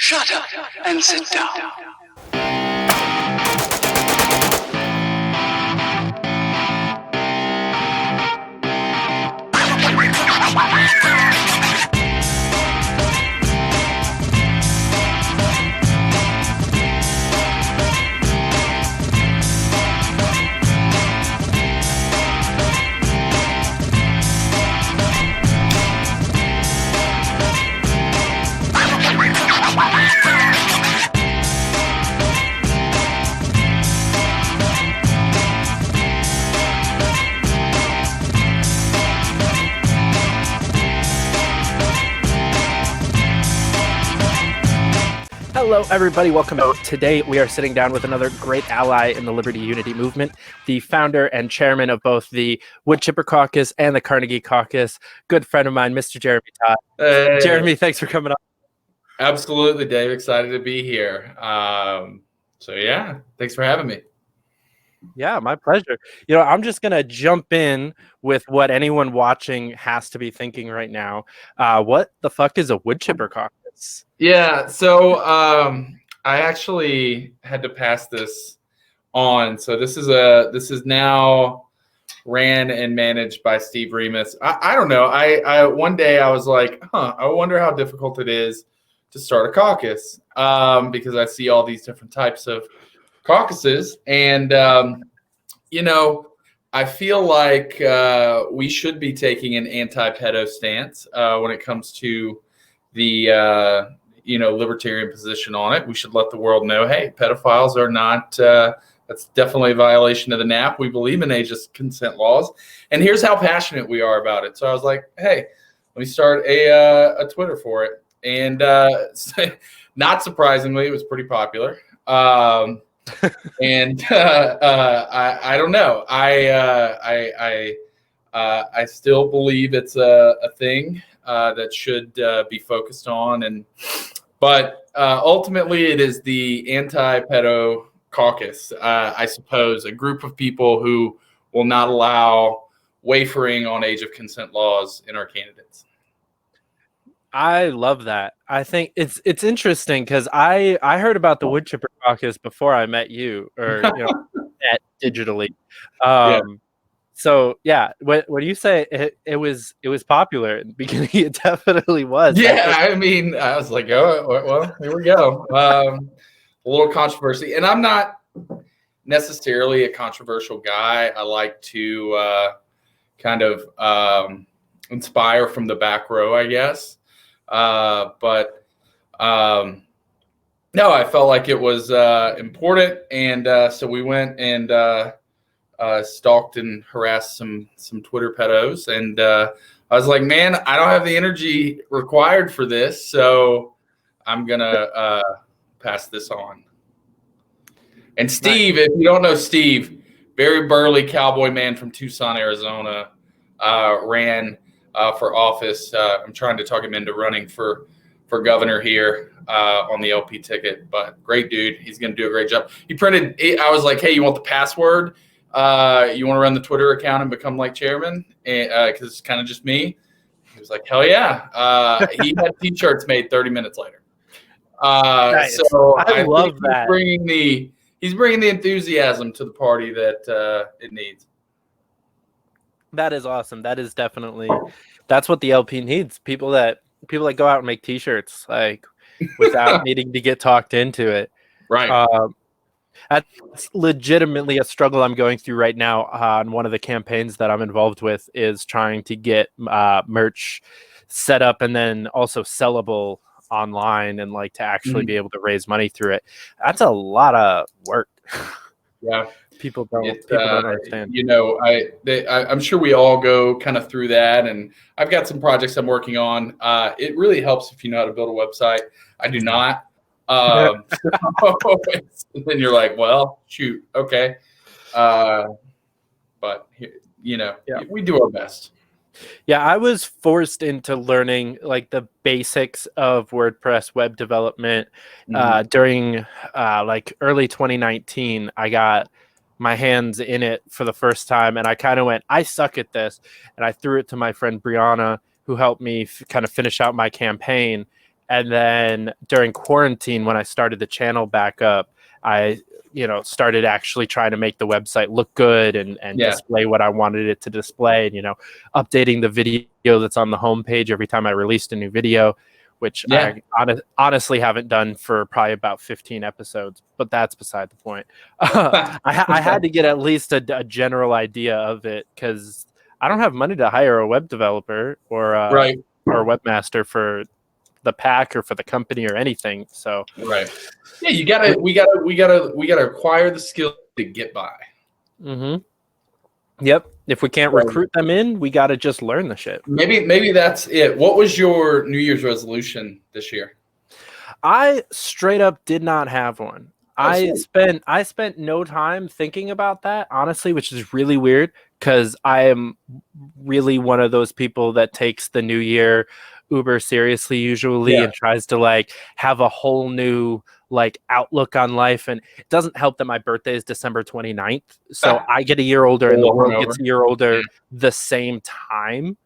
Shut up and sit down. Hello, everybody. Welcome out. Today, we are sitting down with another great ally in the Liberty Unity movement, the founder and chairman of both the Wood Chipper Caucus and the Carnegie Caucus, good friend of mine, Mr. Jeremy Todd. Hey. Jeremy, thanks for coming on. Absolutely, Dave. Excited to be here. Yeah, thanks for having me. Yeah, my pleasure. You know, I'm just going to jump in with what anyone watching has to be thinking right now. What the fuck is a Wood Chipper Caucus? Yeah, so I actually had to pass this on. So this is now ran and managed by Steve Remus. I don't know. I one day I was like, I wonder how difficult it is to start a caucus, because I see all these different types of caucuses, and I feel like we should be taking an anti-pedo stance when it comes to the libertarian position on it. We should let the world know, hey, pedophiles are not. That's definitely a violation of the NAP. We believe in age consent laws, and here's how passionate we are about it. So I was like, hey, let me start a Twitter for it, and not surprisingly, it was pretty popular. I don't know. I still believe it's a thing that should be focused on, but ultimately it is the anti-pedo caucus, I suppose, a group of people who will not allow wafering on age of consent laws in our candidates. I love that. I think it's interesting because I heard about the Wood Chipper Caucus before I met you, or met digitally. Yeah. So yeah, when you say it was popular in the beginning, it definitely was. Yeah, I mean, I was like, oh, well, here we go. A little controversy, and I'm not necessarily a controversial guy. I like to kind of inspire from the back row, I guess. But no, I felt like it was important, and so we went and stalked and harassed some Twitter pedos, and I was like, man, I don't have the energy required for this, so I'm gonna pass this on. And Steve, if you don't know Steve, very burly cowboy man from Tucson, Arizona, ran for office. I'm trying to talk him into running for governor here on the LP ticket, but great dude. He's going to do a great job. I was like, hey, you want the password? You want to run the Twitter account and become like chairman? Because it's kind of just me. He was like, hell yeah. He had T-shirts made 30 minutes later. Nice. So I love that. He's bringing the enthusiasm to the party that it needs. That is awesome. That is definitely, that's what the LP needs. People that go out and make T-shirts, like, without needing to get talked into it. Right. That's legitimately a struggle I'm going through right now on one of the campaigns that I'm involved with, is trying to get merch set up and then also sellable online, and like to actually be able to raise money through it. That's a lot of work. Yeah. People don't understand. I'm sure we all go kind of through that, and I've got some projects I'm working on. It really helps if you know how to build a website. I do not. And then you're like, well, shoot, okay. But we do our best. Yeah, I was forced into learning like the basics of WordPress web development during like early 2019. I got my hands in it for the first time, and I kind of went, I suck at this, and I threw it to my friend Brianna, who helped me kind of finish out my campaign. And then during quarantine, when I started the channel back up, I started actually trying to make the website look good and display what I wanted it to display, and updating the video that's on the homepage every time I released a new video, which I honestly haven't done for probably about 15 episodes, but that's beside the point. I had to get at least a general idea of it, because I don't have money to hire a web developer or a webmaster for the pack or for the company or anything. So yeah, we gotta acquire the skill to get by. Yep. If we can't recruit them in, we gotta just learn the shit. Maybe that's it. What was your New Year's resolution this year? I straight up did not have one. I spent no time thinking about that, honestly, which is really weird, because I am really one of those people that takes the new year uber seriously usually, and tries to have a whole new outlook on life. And it doesn't help that my birthday is December 29th, so I get a year older and the world gets a year older the same time,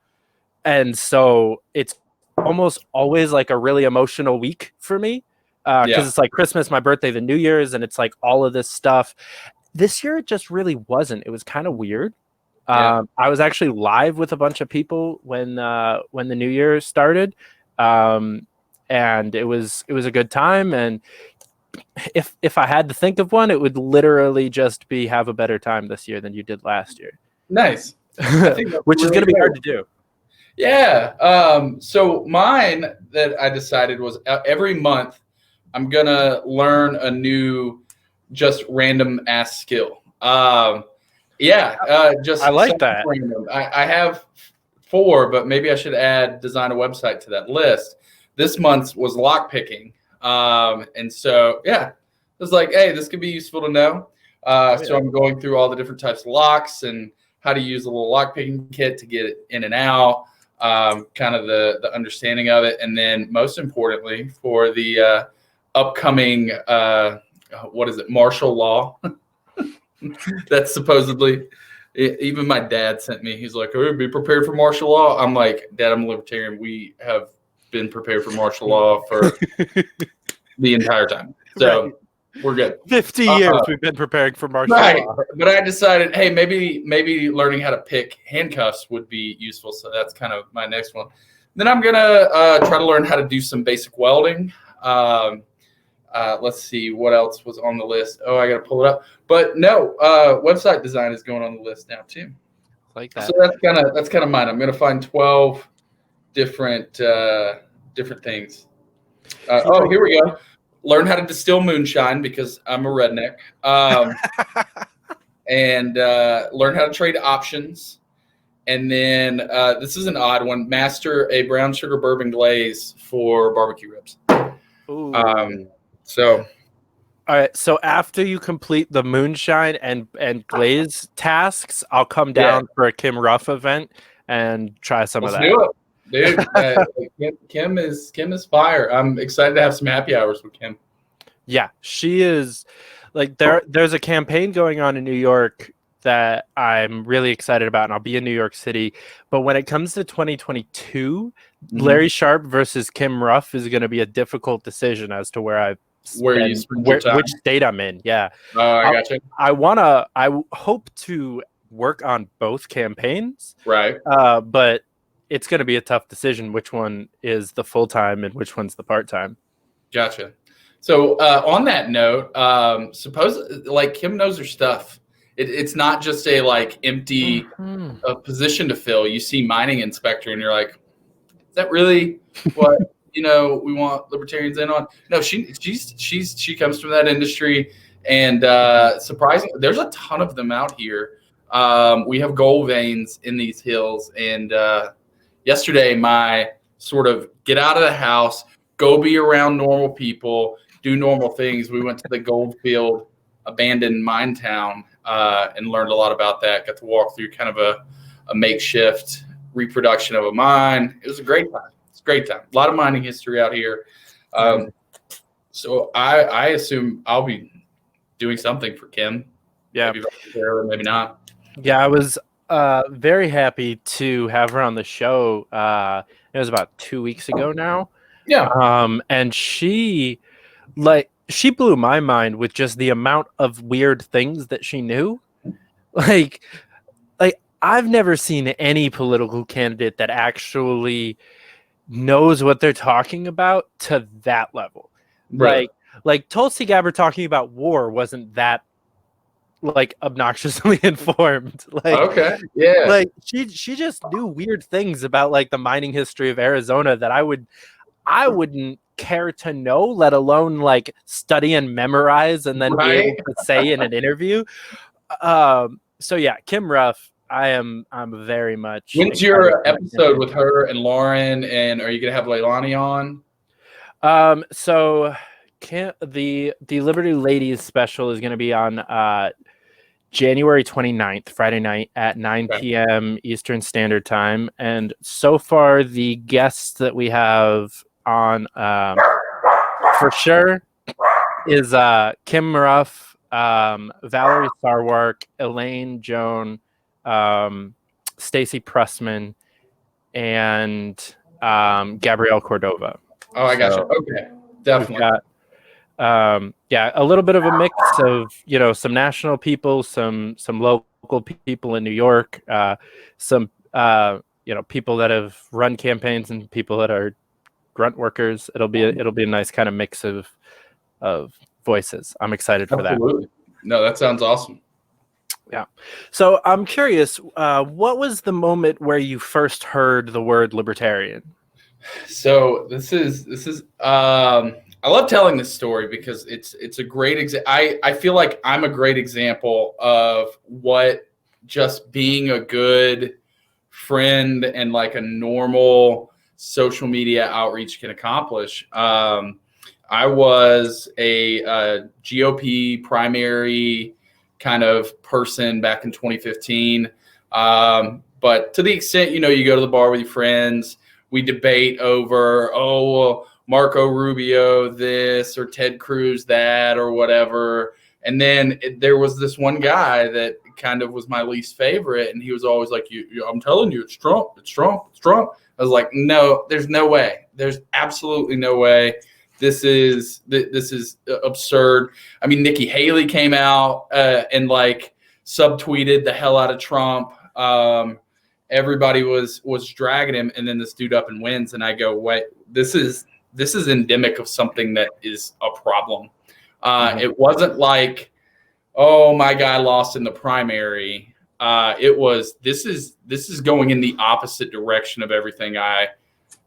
and so it's almost always a really emotional week for me, because it's Christmas, my birthday, the New Year's, and it's all of this stuff. This year it just really wasn't. It was kind of weird. I was actually live with a bunch of people when the New Year started, and it was a good time. And if I had to think of one, it would literally just be have a better time this year than you did last year. Nice, which is going to be hard to do. Yeah. So mine that I decided was every month I'm gonna learn a new, just random ass skill. Just I like that. Random. I have 4, but maybe I should design a website to that list. This month's was lock picking, and so it was hey, this could be useful to know. So I'm going through all the different types of locks and how to use a little lock picking kit to get it in and out. Kind of the understanding of it, and then most importantly for the upcoming martial law. That's supposedly, even my dad sent me. He's like, "Oh, be prepared for martial law." I'm like, "Dad, I'm a libertarian. We have been prepared for martial law for the entire time, so we're good." 50 years we've been preparing for martial law. But I decided, hey, maybe learning how to pick handcuffs would be useful. So that's kind of my next one. Then I'm gonna try to learn how to do some basic welding. Let's see what else was on the list. Oh, I got to pull it up. But no, website design is going on the list now too. Like that. So that's kind of mine. I'm going to find 12 different things. Here we go. Learn how to distill moonshine because I'm a redneck. And learn how to trade options. And then this is an odd one. Master a brown sugar bourbon glaze for barbecue ribs. Ooh. All right. So after you complete the moonshine and glaze tasks, I'll come down for a Kim Ruff event and try some of that. Do it, dude. Kim is fire. I'm excited to have some happy hours with Kim. Yeah, she is. There's a campaign going on in New York that I'm really excited about, and I'll be in New York City. But when it comes to 2022, Larry Sharp versus Kim Ruff is going to be a difficult decision as to which state I'm in. Yeah. I gotcha. I hope to work on both campaigns. Right. But it's going to be a tough decision which one is the full-time and which one's the part-time. Gotcha. So on that note, suppose Kim knows her stuff. It's not just a empty position to fill. You see mining inspector and you're like, is that really what we want libertarians in on? No, she comes from that industry, and surprisingly, there's a ton of them out here. We have gold veins in these hills, and yesterday my sort of get out of the house, go be around normal people, do normal things. We went to the Goldfield abandoned mine town and learned a lot about that. Got to walk through kind of a makeshift reproduction of a mine. It was a great time. It's a great time. A lot of mining history out here. So I assume I'll be doing something for Kim. Yeah. Maybe or maybe not. Yeah, I was very happy to have her on the show. It was about 2 weeks ago now. Yeah. And she blew my mind with just the amount of weird things that she knew. Like I've never seen any political candidate that actually knows what they're talking about to that level. Really? Like Tulsi Gabbard talking about war wasn't that like obnoxiously informed. Okay. Yeah. Like she just knew weird things about like the mining history of Arizona that I wouldn't care to know, let alone like study and memorize and then be able Right. to say in an interview. So yeah, Kim Ruff, I'm very much When's excited your for that episode campaign. with her and Lauren? And are you gonna have Leilani on? So the Liberty Ladies special is going to be on January 29th, Friday night at 9 Okay. p.m. Eastern Standard Time. And so far, the guests that we have on for sure is Kim Ruff, Valerie Sarwark, Elaine Joan, Stacey Pressman, and Gabrielle Cordova. Oh, I got you. So Okay. we've Definitely. got a little bit of a mix of some national people, some local people in New York, some people that have run campaigns and people that are grunt workers. It'll be a nice kind of mix of voices. I'm excited for that. Absolutely. No, that sounds awesome. Yeah. So I'm curious, what was the moment where you first heard the word libertarian? So this is I love telling this story because it's a great example. I feel like I'm a great example of what just being a good friend and like a normal social media outreach can accomplish. I was a GOP primary kind of person back in 2015. But to the extent, you go to the bar with your friends, we debate over, well, Marco Rubio this or Ted Cruz that or whatever. And then there was this one guy that kind of was my least favorite. And he was always like, I'm telling you, it's Trump, it's Trump, it's Trump. I was like, no, there's no way. There's absolutely no way. This is absurd. I mean, Nikki Haley came out and like subtweeted the hell out of Trump. Everybody was dragging him, and then this dude up and wins. And I go, wait, this is endemic of something that is a problem. It wasn't like, oh, my guy lost in the primary. It was this is going in the opposite direction of everything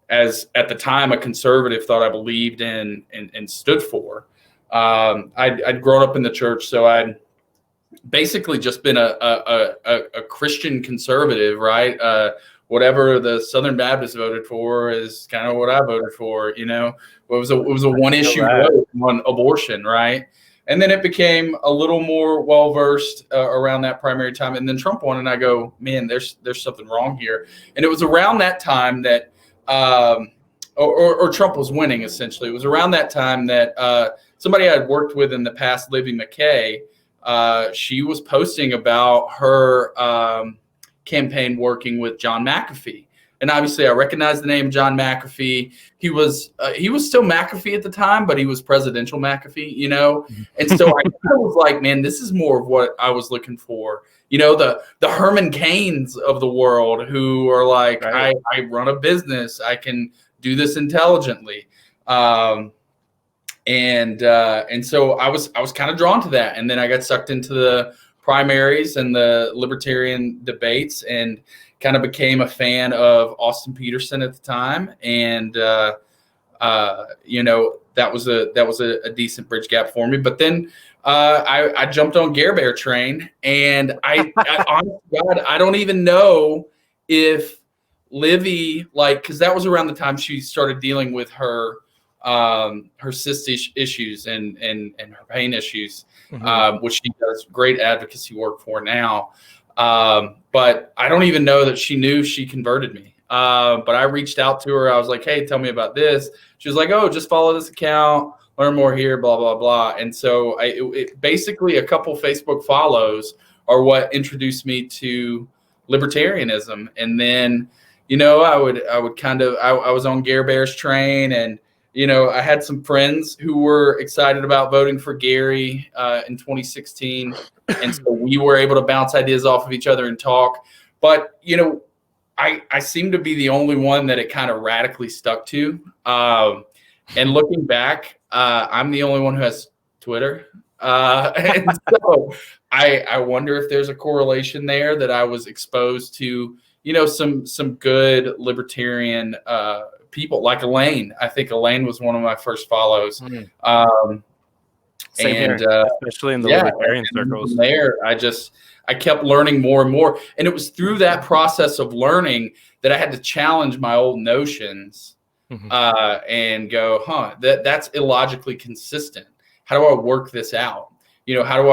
as at the time a conservative thought I believed in and stood for. I'd grown up in the church, so I'd basically just been a Christian conservative, right? Whatever the Southern Baptists voted for is kind of what I voted for. It was a one issue vote on abortion, right? And then it became a little more well versed around that primary time, and then Trump won, and I go, man, there's something wrong here. And it was around that time that. Or Trump was winning, essentially. It was around that time that somebody I'd worked with in the past, Libby McKay, she was posting about her campaign working with John McAfee. And obviously I recognized the name John McAfee. He was still McAfee at the time, but he was presidential McAfee, And so I was like, man, this is more of what I was looking for. The Herman Cains of the world who are like, right. I run a business. I can do this intelligently. And so I was kind of drawn to that. And then I got sucked into the primaries and the libertarian debates and kind of became a fan of Austin Peterson at the time. And, that was a decent bridge gap for me. But then I jumped on Gare Bear train, and I honest to God, I don't even know if Livy, because that was around the time she started dealing with her cyst issues and her pain issues, which she does great advocacy work for now. But I don't even know that she knew she converted me. But I reached out to her. I was like, hey, tell me about this. She was like, oh, just follow this account, learn more here, blah, blah, blah. And so it basically a couple Facebook follows are what introduced me to libertarianism. And then, I would kind of, I was on Gare Bear's train, and I had some friends who were excited about voting for Gary in 2016. And so we were able to bounce ideas off of each other and talk. But, I seem to be the only one that it kind of radically stuck to. And looking back, I'm the only one who has Twitter. And so I wonder if there's a correlation there that I was exposed to, some good libertarian people like Elaine. I think Elaine was one of my first follows. Same And here, especially in the libertarian circles. From there, I kept learning more and more. And it was through that process of learning that I had to challenge my old notions and go, that's illogically consistent. How do I work this out? How do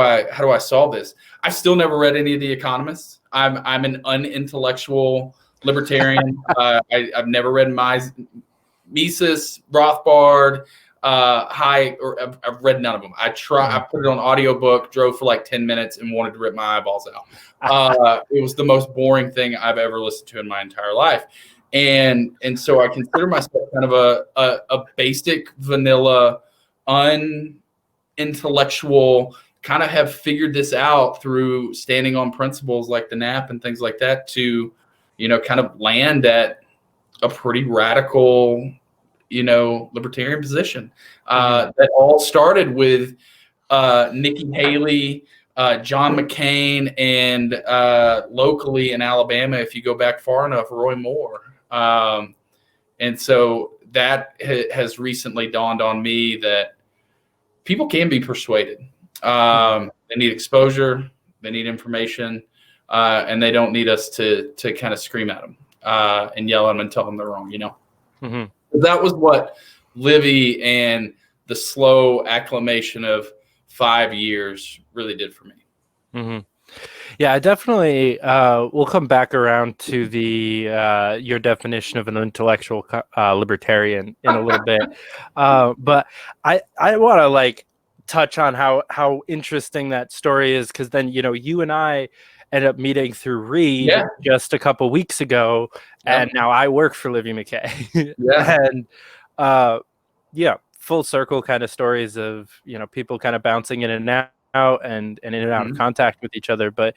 I solve this? I've still never read any of the economists. I'm an unintellectual libertarian. I've never read Mises, Rothbard, High, or I've read none of them. I put it on audiobook, drove for like 10 minutes and wanted to rip my eyeballs out. It was the most boring thing I've ever listened to in my entire life. And so I consider myself kind of a basic vanilla, unintellectual, kind of have figured this out through standing on principles like the NAP and things like that to, kind of land at a pretty radical, libertarian position. That all started with Nikki Haley, John McCain, and locally in Alabama, if you go back far enough, Roy Moore. And so that has recently dawned on me that people can be persuaded. They need exposure, they need information, and they don't need us to kind of scream at them and yell at them and tell them they're wrong, That was what Livy and the slow acclimation of 5 years really did for me. Yeah, I definitely we'll come back around to the your definition of an intellectual libertarian in a little bit. But I want to touch on how interesting that story is, because then you and I ended up meeting through Reed just a couple weeks ago, and now I work for Livy McKay. And full circle kind of stories of people kind of bouncing in and out and in and out of contact with each other. But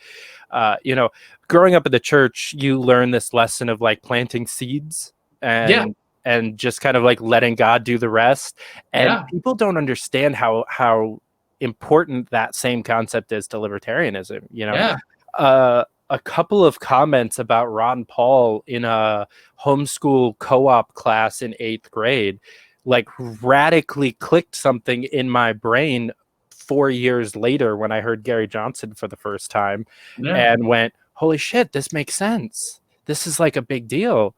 growing up in the church, you learn this lesson of planting seeds and just kind of letting God do the rest. And people don't understand how important that same concept is to libertarianism. A couple of comments about Ron Paul in a homeschool co-op class in 8th grade, radically clicked something in my brain 4 years later when I heard Gary Johnson for the first time and went, holy shit, this makes sense. This is a big deal.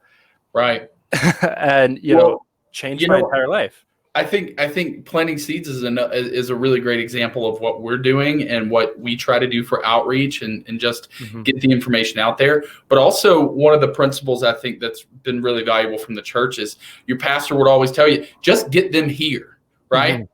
Right. And, changed my entire life. I think planting seeds is a really great example of what we're doing and what we try to do for outreach and just get the information out there. But also one of the principles I think that's been really valuable from the church is your pastor would always tell you, just get them here, right?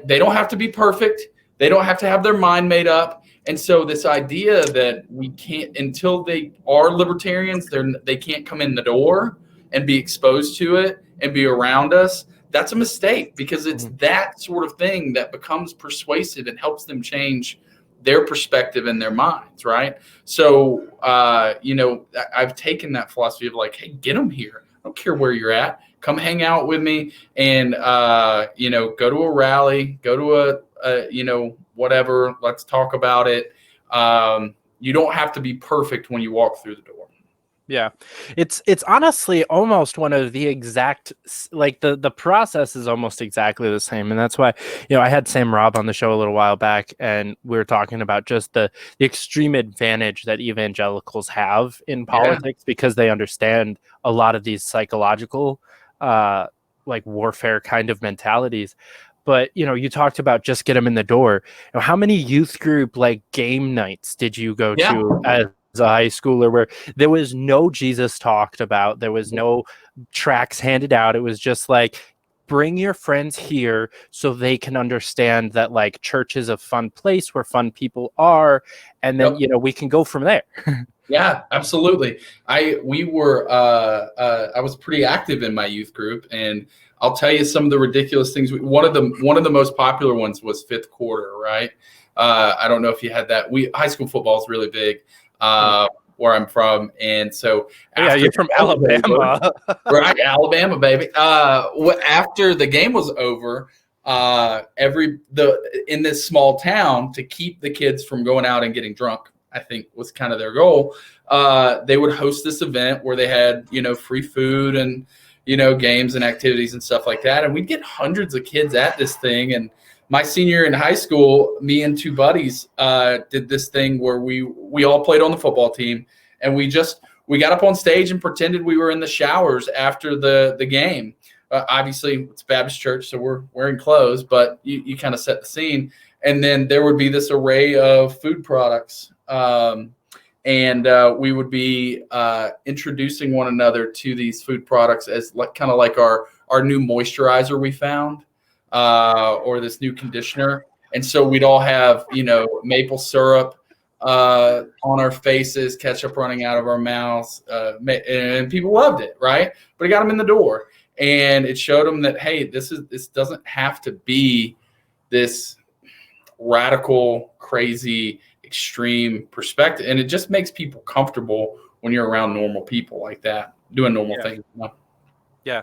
They don't have to be perfect. They don't have to have their mind made up. And so this idea that we can't, until they are libertarians, they can't come in the door and be exposed to it and be around us. That's a mistake, because it's that sort of thing that becomes persuasive and helps them change their perspective and their minds, right? So, I've taken that philosophy of hey, get them here. I don't care where you're at. Come hang out with me and, go to a rally, go to a whatever. Let's talk about it. You don't have to be perfect when you walk through the door. Yeah, it's honestly almost one of the exact, the process is almost exactly the same. And that's why, I had Sam Robb on the show a little while back, and we were talking about just the extreme advantage that evangelicals have in politics because they understand a lot of these psychological, warfare kind of mentalities. But, you talked about just get them in the door. How many youth group game nights did you go to as a high schooler where there was no Jesus talked about, there was no tracts handed out? It was just bring your friends here so they can understand that church is a fun place where fun people are, and then we can go from there. Yeah, absolutely. I was pretty active in my youth group, and I'll tell you some of the ridiculous things. One of the most popular ones was fifth quarter, right? I don't know if you had that. High school football is really big where I'm from, and so Yeah, you're from Alabama. right? Alabama, baby. After the game was over, in this small town, to keep the kids from going out and getting drunk, I think was kind of their goal. They would host this event where they had, free food and, games and activities and stuff like that. And we'd get hundreds of kids at this thing. And my senior year in high school, me and two buddies did this thing where we all played on the football team, and we got up on stage and pretended we were in the showers after the game. Obviously, it's Baptist church, so we're wearing clothes, but you kind of set the scene. And then there would be this array of food products. And we would be introducing one another to these food products as kind of like our new moisturizer we found, or this new conditioner. And so we'd all have, maple syrup on our faces, ketchup running out of our mouths, and people loved it, right? But it got them in the door, and it showed them that, hey, this doesn't have to be this radical, crazy, extreme perspective, and it just makes people comfortable when you're around normal people like that doing normal things. Yeah.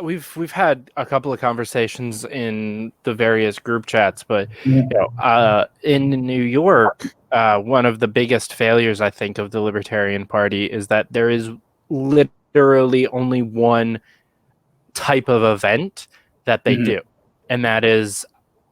We've had a couple of conversations in the various group chats, but in New York, one of the biggest failures, I think, of the Libertarian Party is that there is literally only one type of event that they do, and that is,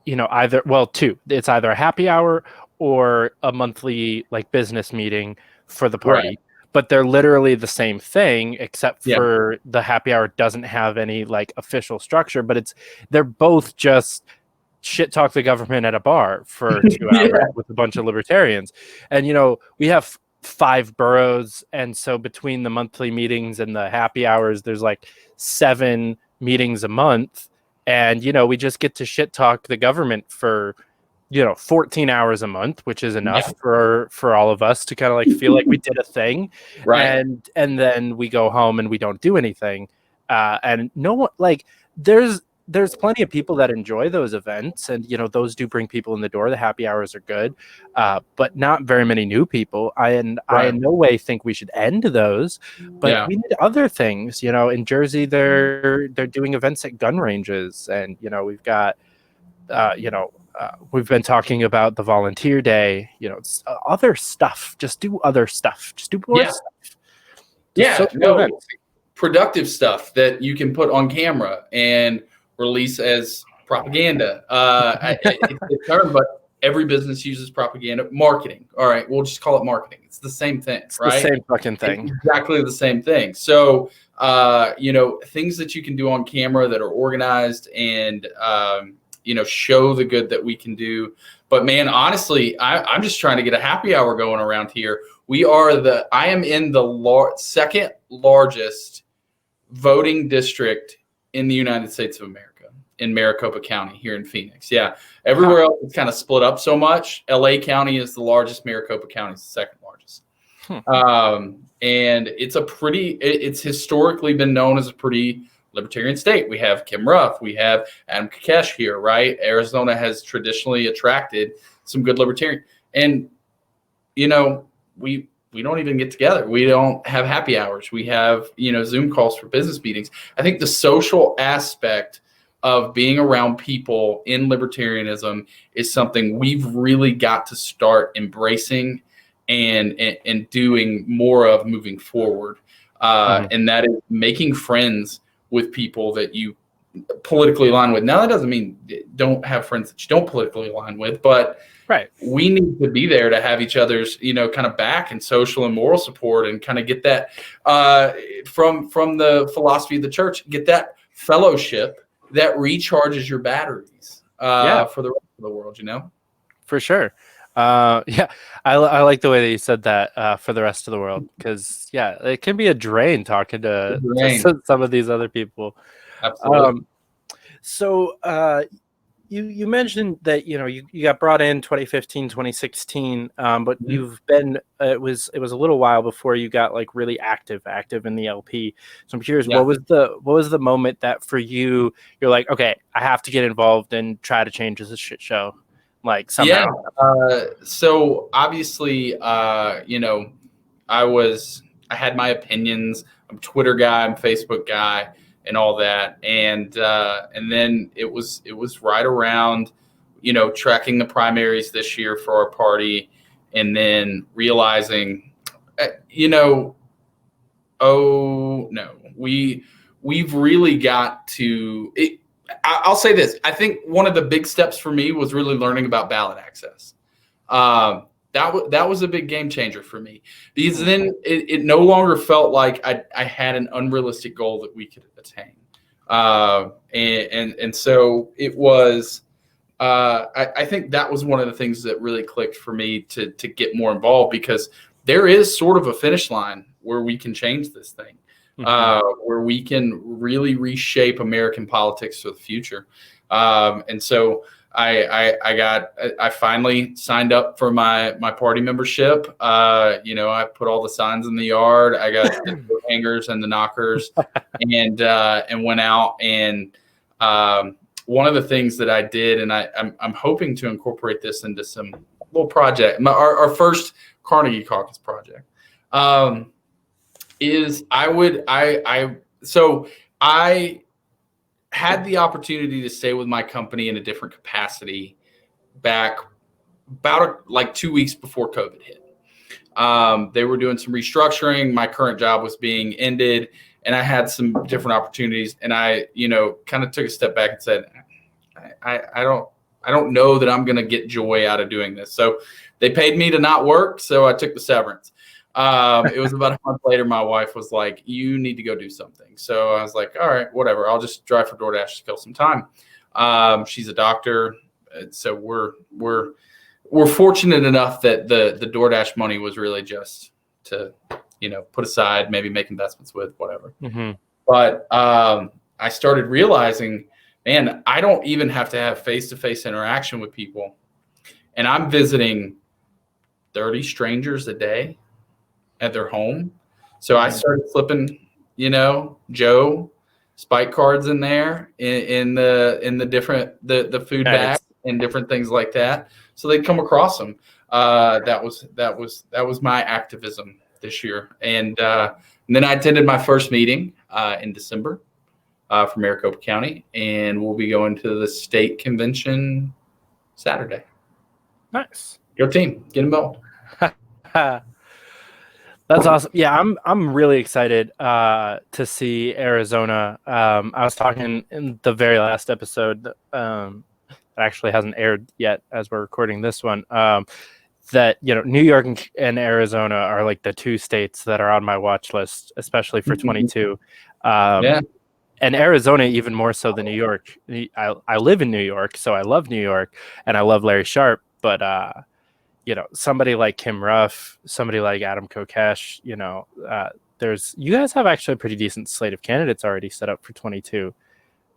two. It's either a happy hour or a monthly business meeting for the party. Right. But they're literally the same thing, except for the happy hour doesn't have any official structure, but they're both just shit talk the government at a bar for 2 hours with a bunch of libertarians. And, we have 5 boroughs. And so between the monthly meetings and the happy hours, there's 7 meetings a month. And, we just get to shit talk the government for 14 hours a month, which is enough for all of us to kind of feel like we did a thing. Right. And then we go home and we don't do anything. And no one, there's plenty of people that enjoy those events, and those do bring people in the door. The happy hours are good, but not very many new people. I in no way think we should end those, but we need other things. In Jersey, they're doing events at gun ranges, and we've got we've been talking about the volunteer day, other stuff. Just do other stuff. Just do more stuff. Productive stuff that you can put on camera and release as propaganda. It's a term, but every business uses propaganda. Marketing. All right, we'll just call it marketing. It's the same thing, right? The same fucking thing. It's exactly the same thing. So, things that you can do on camera that are organized and show the good that we can do. But man, honestly, I'm just trying to get a happy hour going around here. I am in the second largest voting district in the United States of America, in Maricopa County here in Phoenix. Yeah. Everywhere else it's kind of split up so much. LA County is the largest. Maricopa County is the second largest. And it's historically been known as a pretty libertarian state. We have Kim Ruff, we have Adam Kokesh here, right? Arizona has traditionally attracted some good libertarian, and we don't even get together. We don't have happy hours. We have Zoom calls for business meetings. I think the social aspect of being around people in libertarianism is something we've really got to start embracing and doing more of moving forward. And that is making friends with people that you politically align with. Now, that doesn't mean don't have friends that you don't politically align with, but we need to be there to have each other's, kind of back and social and moral support, and kind of get that from the philosophy of the church, get that fellowship that recharges your batteries for the rest of the world, For sure. I like the way that you said that, for the rest of the world, because it can be a drain talking to some of these other people. Absolutely. So you mentioned that you got brought in 2015, 2016, but Mhm. you've been it was a little while before you got like really active in the LP. So I'm curious, Yeah. what was the moment that for you you're like, okay, I have to get involved and try to change this shit show, like somehow. Yeah. So obviously, I had my opinions. I'm a Twitter guy, I'm a Facebook guy, and all that. And then it was right around, tracking the primaries this year for our party, and then realizing, oh no, we've really got to. I'll say this. I think one of the big steps for me was really learning about ballot access. That was a big game changer for me, because then it no longer felt like I had an unrealistic goal that we could attain. And so it was. I think that was one of the things that really clicked for me to get more involved, because there is sort of a finish line where we can change this thing, where we can really reshape American politics for the future. And so I finally signed up for my party membership. I put all the signs in the yard. I got the coat hangers and the knockers, and went out. And one of the things that I did, and I'm hoping to incorporate this into some little project, our first Carnegie Caucus project, is I had the opportunity to stay with my company in a different capacity back about like 2 weeks before COVID hit. They were doing some restructuring. My current job was being ended, and I had some different opportunities. And I, kind of took a step back and said, I don't know that I'm going to get joy out of doing this. So they paid me to not work, so I took the severance. It was about a month later, my wife was like, you need to go do something. So I was like, all right, whatever. I'll just drive for DoorDash to kill some time. She's a doctor. So we're fortunate enough that the DoorDash money was really just to, put aside, maybe make investments with, whatever. Mm-hmm. But I started realizing, man, I don't even have to have face-to-face interaction with people. And I'm visiting 30 strangers a day at their home. So I started flipping, Joe spike cards in there in the different the food bags and different things like that. So they'd come across them. That was my activism this year. And then I attended my first meeting in December for Maricopa County, and we'll be going to the state convention Saturday. Nice. Go team, get involved. That's awesome. Yeah, I'm really excited to see Arizona. I was talking in the very last episode that actually hasn't aired yet as we're recording this one. That New York and Arizona are like the two states that are on my watch list, especially for 22. Yeah. And Arizona even more so than New York. I live in New York, so I love New York, and I love Larry Sharp, but somebody like Kim Ruff, somebody like Adam Kokesh, you guys have actually a pretty decent slate of candidates already set up for 22.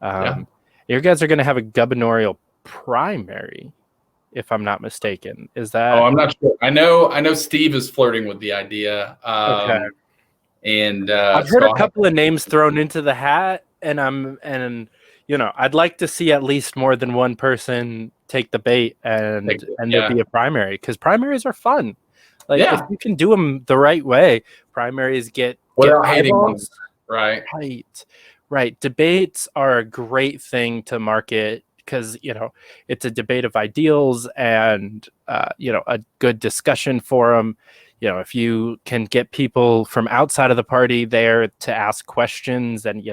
You guys are going to have a gubernatorial primary, if I'm not mistaken. Is that? Oh, I'm not sure. I know Steve is flirting with the idea. Okay. And I've heard a couple of names thrown into the hat, and I'd like to see at least more than one person take the bait and there be a primary, because primaries are fun. Like if you can do them the right way, primaries get hating them. Right. Debates are a great thing to market, because it's a debate of ideals and a good discussion forum. If you can get people from outside of the party there to ask questions and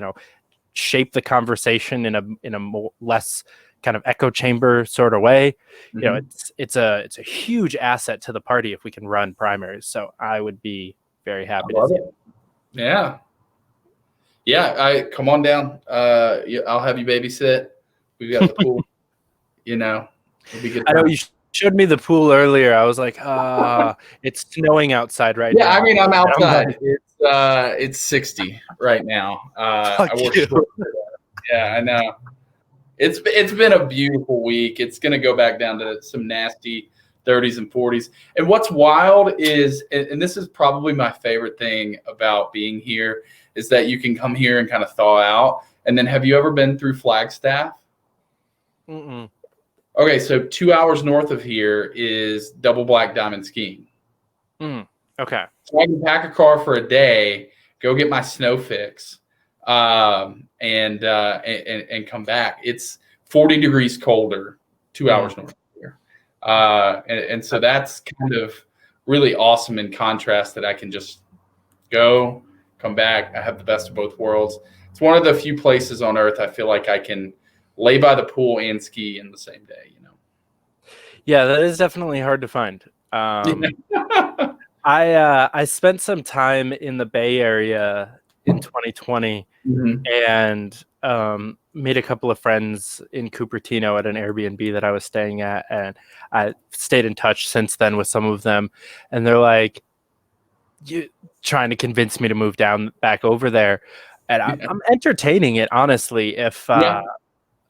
shape the conversation in a more, less kind of echo chamber sort of way, it's a huge asset to the party if we can run primaries. So I would be very happy to see it. Yeah, come on down. I'll have you babysit. We've got the pool. It'll be good. I know you showed me the pool earlier. I was like, it's snowing outside right now. Yeah, I mean, I'm outside. It's 60 right now. I work. Yeah, I know. It's been a beautiful week. It's going to go back down to some nasty 30s and 40s. And what's wild is, and this is probably my favorite thing about being here, is that you can come here and kind of thaw out. And then have you ever been through Flagstaff? Mm-mm. Okay, so 2 hours north of here is Double Black Diamond Skiing. Okay. So I can pack a car for a day, go get my snow fix, and come back. It's 40 degrees colder 2 hours north of here. And so that's kind of really awesome in contrast that I can just go, come back. I have the best of both worlds. It's one of the few places on earth I feel like I can lay by the pool and ski in the same day, you know? Yeah, that is definitely hard to find. I spent some time in the Bay Area in 2020 and made a couple of friends in Cupertino at an Airbnb that I was staying at, and I stayed in touch since then with some of them, and they're like, you trying to convince me to move down back over there, and I'm entertaining it, honestly, if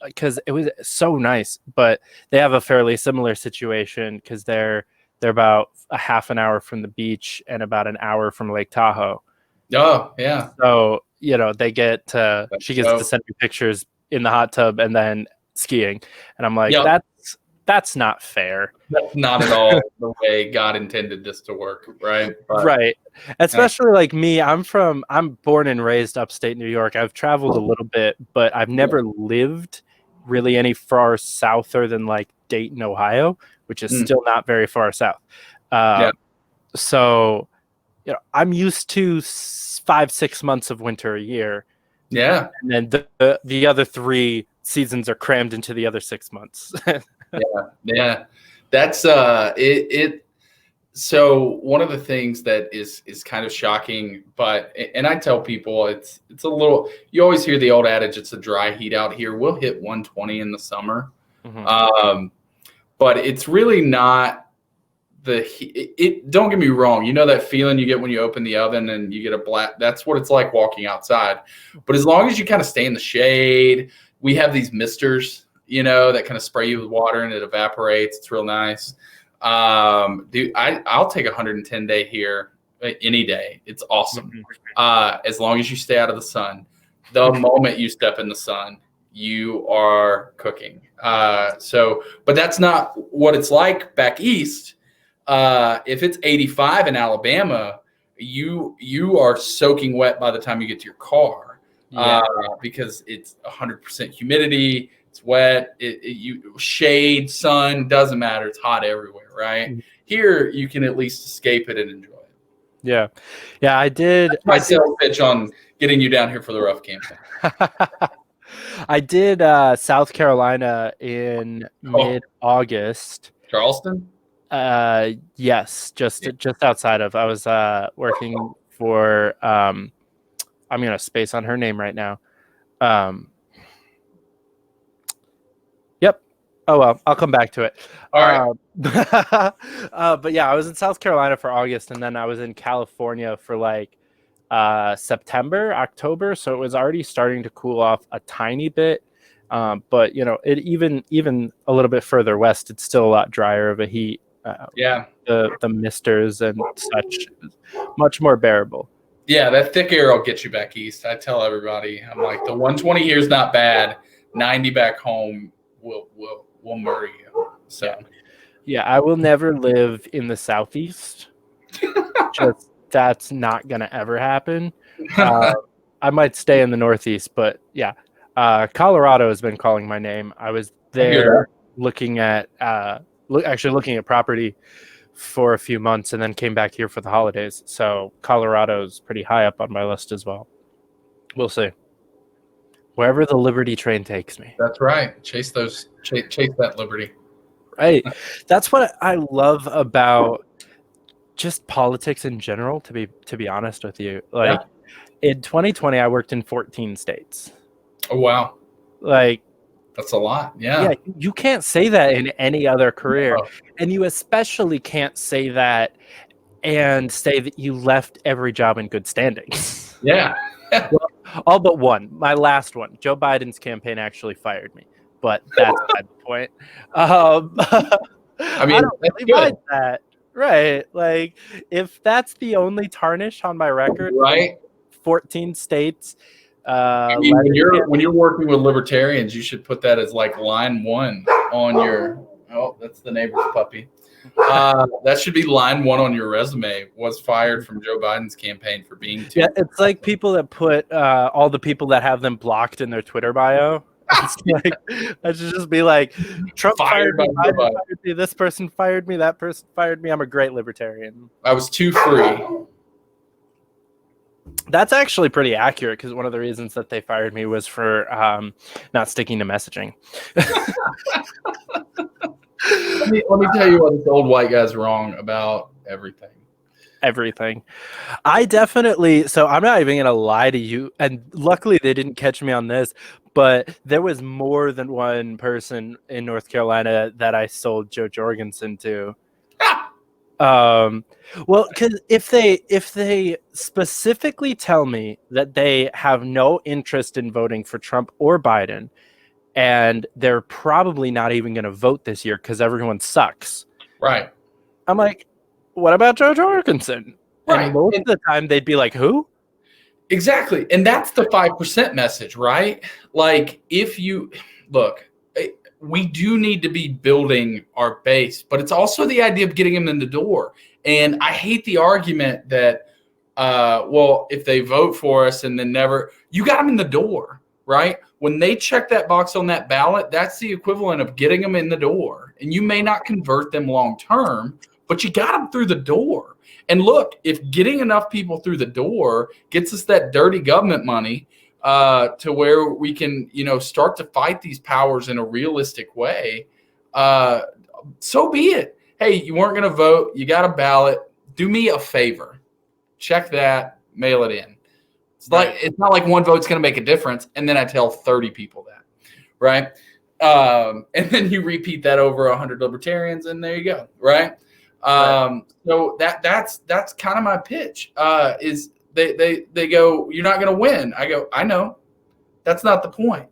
because it was so nice. But they have a fairly similar situation because they're about a half an hour from the beach and about an hour from Lake Tahoe. Oh, yeah. So, they get to, she gets to send me pictures in the hot tub and then skiing. And I'm like, that's not fair. That's not at all the way God intended this to work, right? But, right. Especially like me, I'm born and raised upstate New York. I've traveled a little bit, but I've never lived really any far souther than like Dayton, Ohio, which is still not very far south. So, I'm used to 5-6 months of winter a year. Yeah. And then the other 3 seasons are crammed into the other 6 months. Yeah. That's it. So one of the things that is kind of shocking, and I tell people it's a little, you always hear the old adage, it's a dry heat out here. We'll hit 120 in the summer. But it's really not don't get me wrong. You know that feeling you get when you open the oven and you get a black, that's what it's like walking outside. But as long as you kind of stay in the shade, we have these misters, that kind of spray you with water and it evaporates. It's real nice. Dude, I'll take 110 day here any day. It's awesome. As long as you stay out of the sun. The moment you step in the sun, you are cooking. But that's not what it's like back east. If it's 85 in Alabama, you are soaking wet by the time you get to your car, because it's 100% humidity. It's wet. You shade, sun, doesn't matter. It's hot everywhere, right? Here, you can at least escape it and enjoy it. Yeah. I did. That's my sales pitch on getting you down here for the rough campaign. I did South Carolina in mid-August. Charleston? Yes, just outside of. I was working for I'm gonna space on her name right now. Yep. Oh well, I'll come back to it. All right. But yeah, I was in South Carolina for August, and then I was in California for like September, October. So it was already starting to cool off a tiny bit. But it even a little bit further west, it's still a lot drier of a heat. The misters and such, much more bearable. Yeah, that thick air will get you back east. I tell everybody, I'm like, the 120 here is not bad. 90 back home will murder you. So yeah, I will never live in the southeast. That's not gonna ever happen. I might stay in the northeast, but yeah, Colorado has been calling my name. I was there looking at property for a few months, and then came back here for the holidays. So Colorado's pretty high up on my list as well. We'll see. Wherever the Liberty train takes me. That's right. Chase that Liberty. Right. That's what I love about just politics in general, to be honest with you. Like in 2020, I worked in 14 states. Oh, wow. Like, that's a lot. Yeah. You can't say that in any other career. No. And you especially can't say that and say that you left every job in good standing. Yeah. Well, all but one. My last one. Joe Biden's campaign actually fired me. but that's not the point. Um, I mean, I don't that's really good, mind that. Right. Like, if that's the only tarnish on my record, right? 14 states. I mean, when Letterkenny. you're working with libertarians, you should put that as like line 1 on your. Oh, that's the neighbor's puppy. That should be line 1 on your resume. Was fired from Joe Biden's campaign for being too. Yeah, it's like people that put all the people that have them blocked in their Twitter bio. It's like, I should just be like, Trump fired me, Joe Biden Biden. fired me, this person fired me, that person fired me. I'm a great libertarian. I was too free. That's actually pretty accurate because one of the reasons that they fired me was for not sticking to messaging. Let me tell you what this old white guy's wrong about everything. Everything. I definitely, so I'm not even going to lie to you. And luckily they didn't catch me on this, but there was more than one person in North Carolina that I sold Joe Jorgensen to. Well, because if they specifically tell me that they have no interest in voting for Trump or Biden, and they're probably not even going to vote this year because everyone sucks. Right. I'm like, what about Joe Jorgensen? Right. And most of the time they'd be like, who? Exactly. And that's the 5% message, right? Like, if you look, we do need to be building our base, but it's also the idea of getting them in the door. And I hate the argument that, well, if they vote for us and then never, you got them in the door, right? When they check that box on that ballot, that's the equivalent of getting them in the door. And you may not convert them long term, but you got them through the door. And look, if getting enough people through the door gets us that dirty government money, to where we can, start to fight these powers in a realistic way, so be it. Hey, you weren't going to vote. You got a ballot. Do me a favor. Check that. Mail it in. It's not like one vote's going to make a difference. And then I tell 30 people that, right? And then you repeat that over 100 libertarians, and there you go, right? So that's kind of my pitch. Is they go, you're not going to win. I go, I know. That's not the point.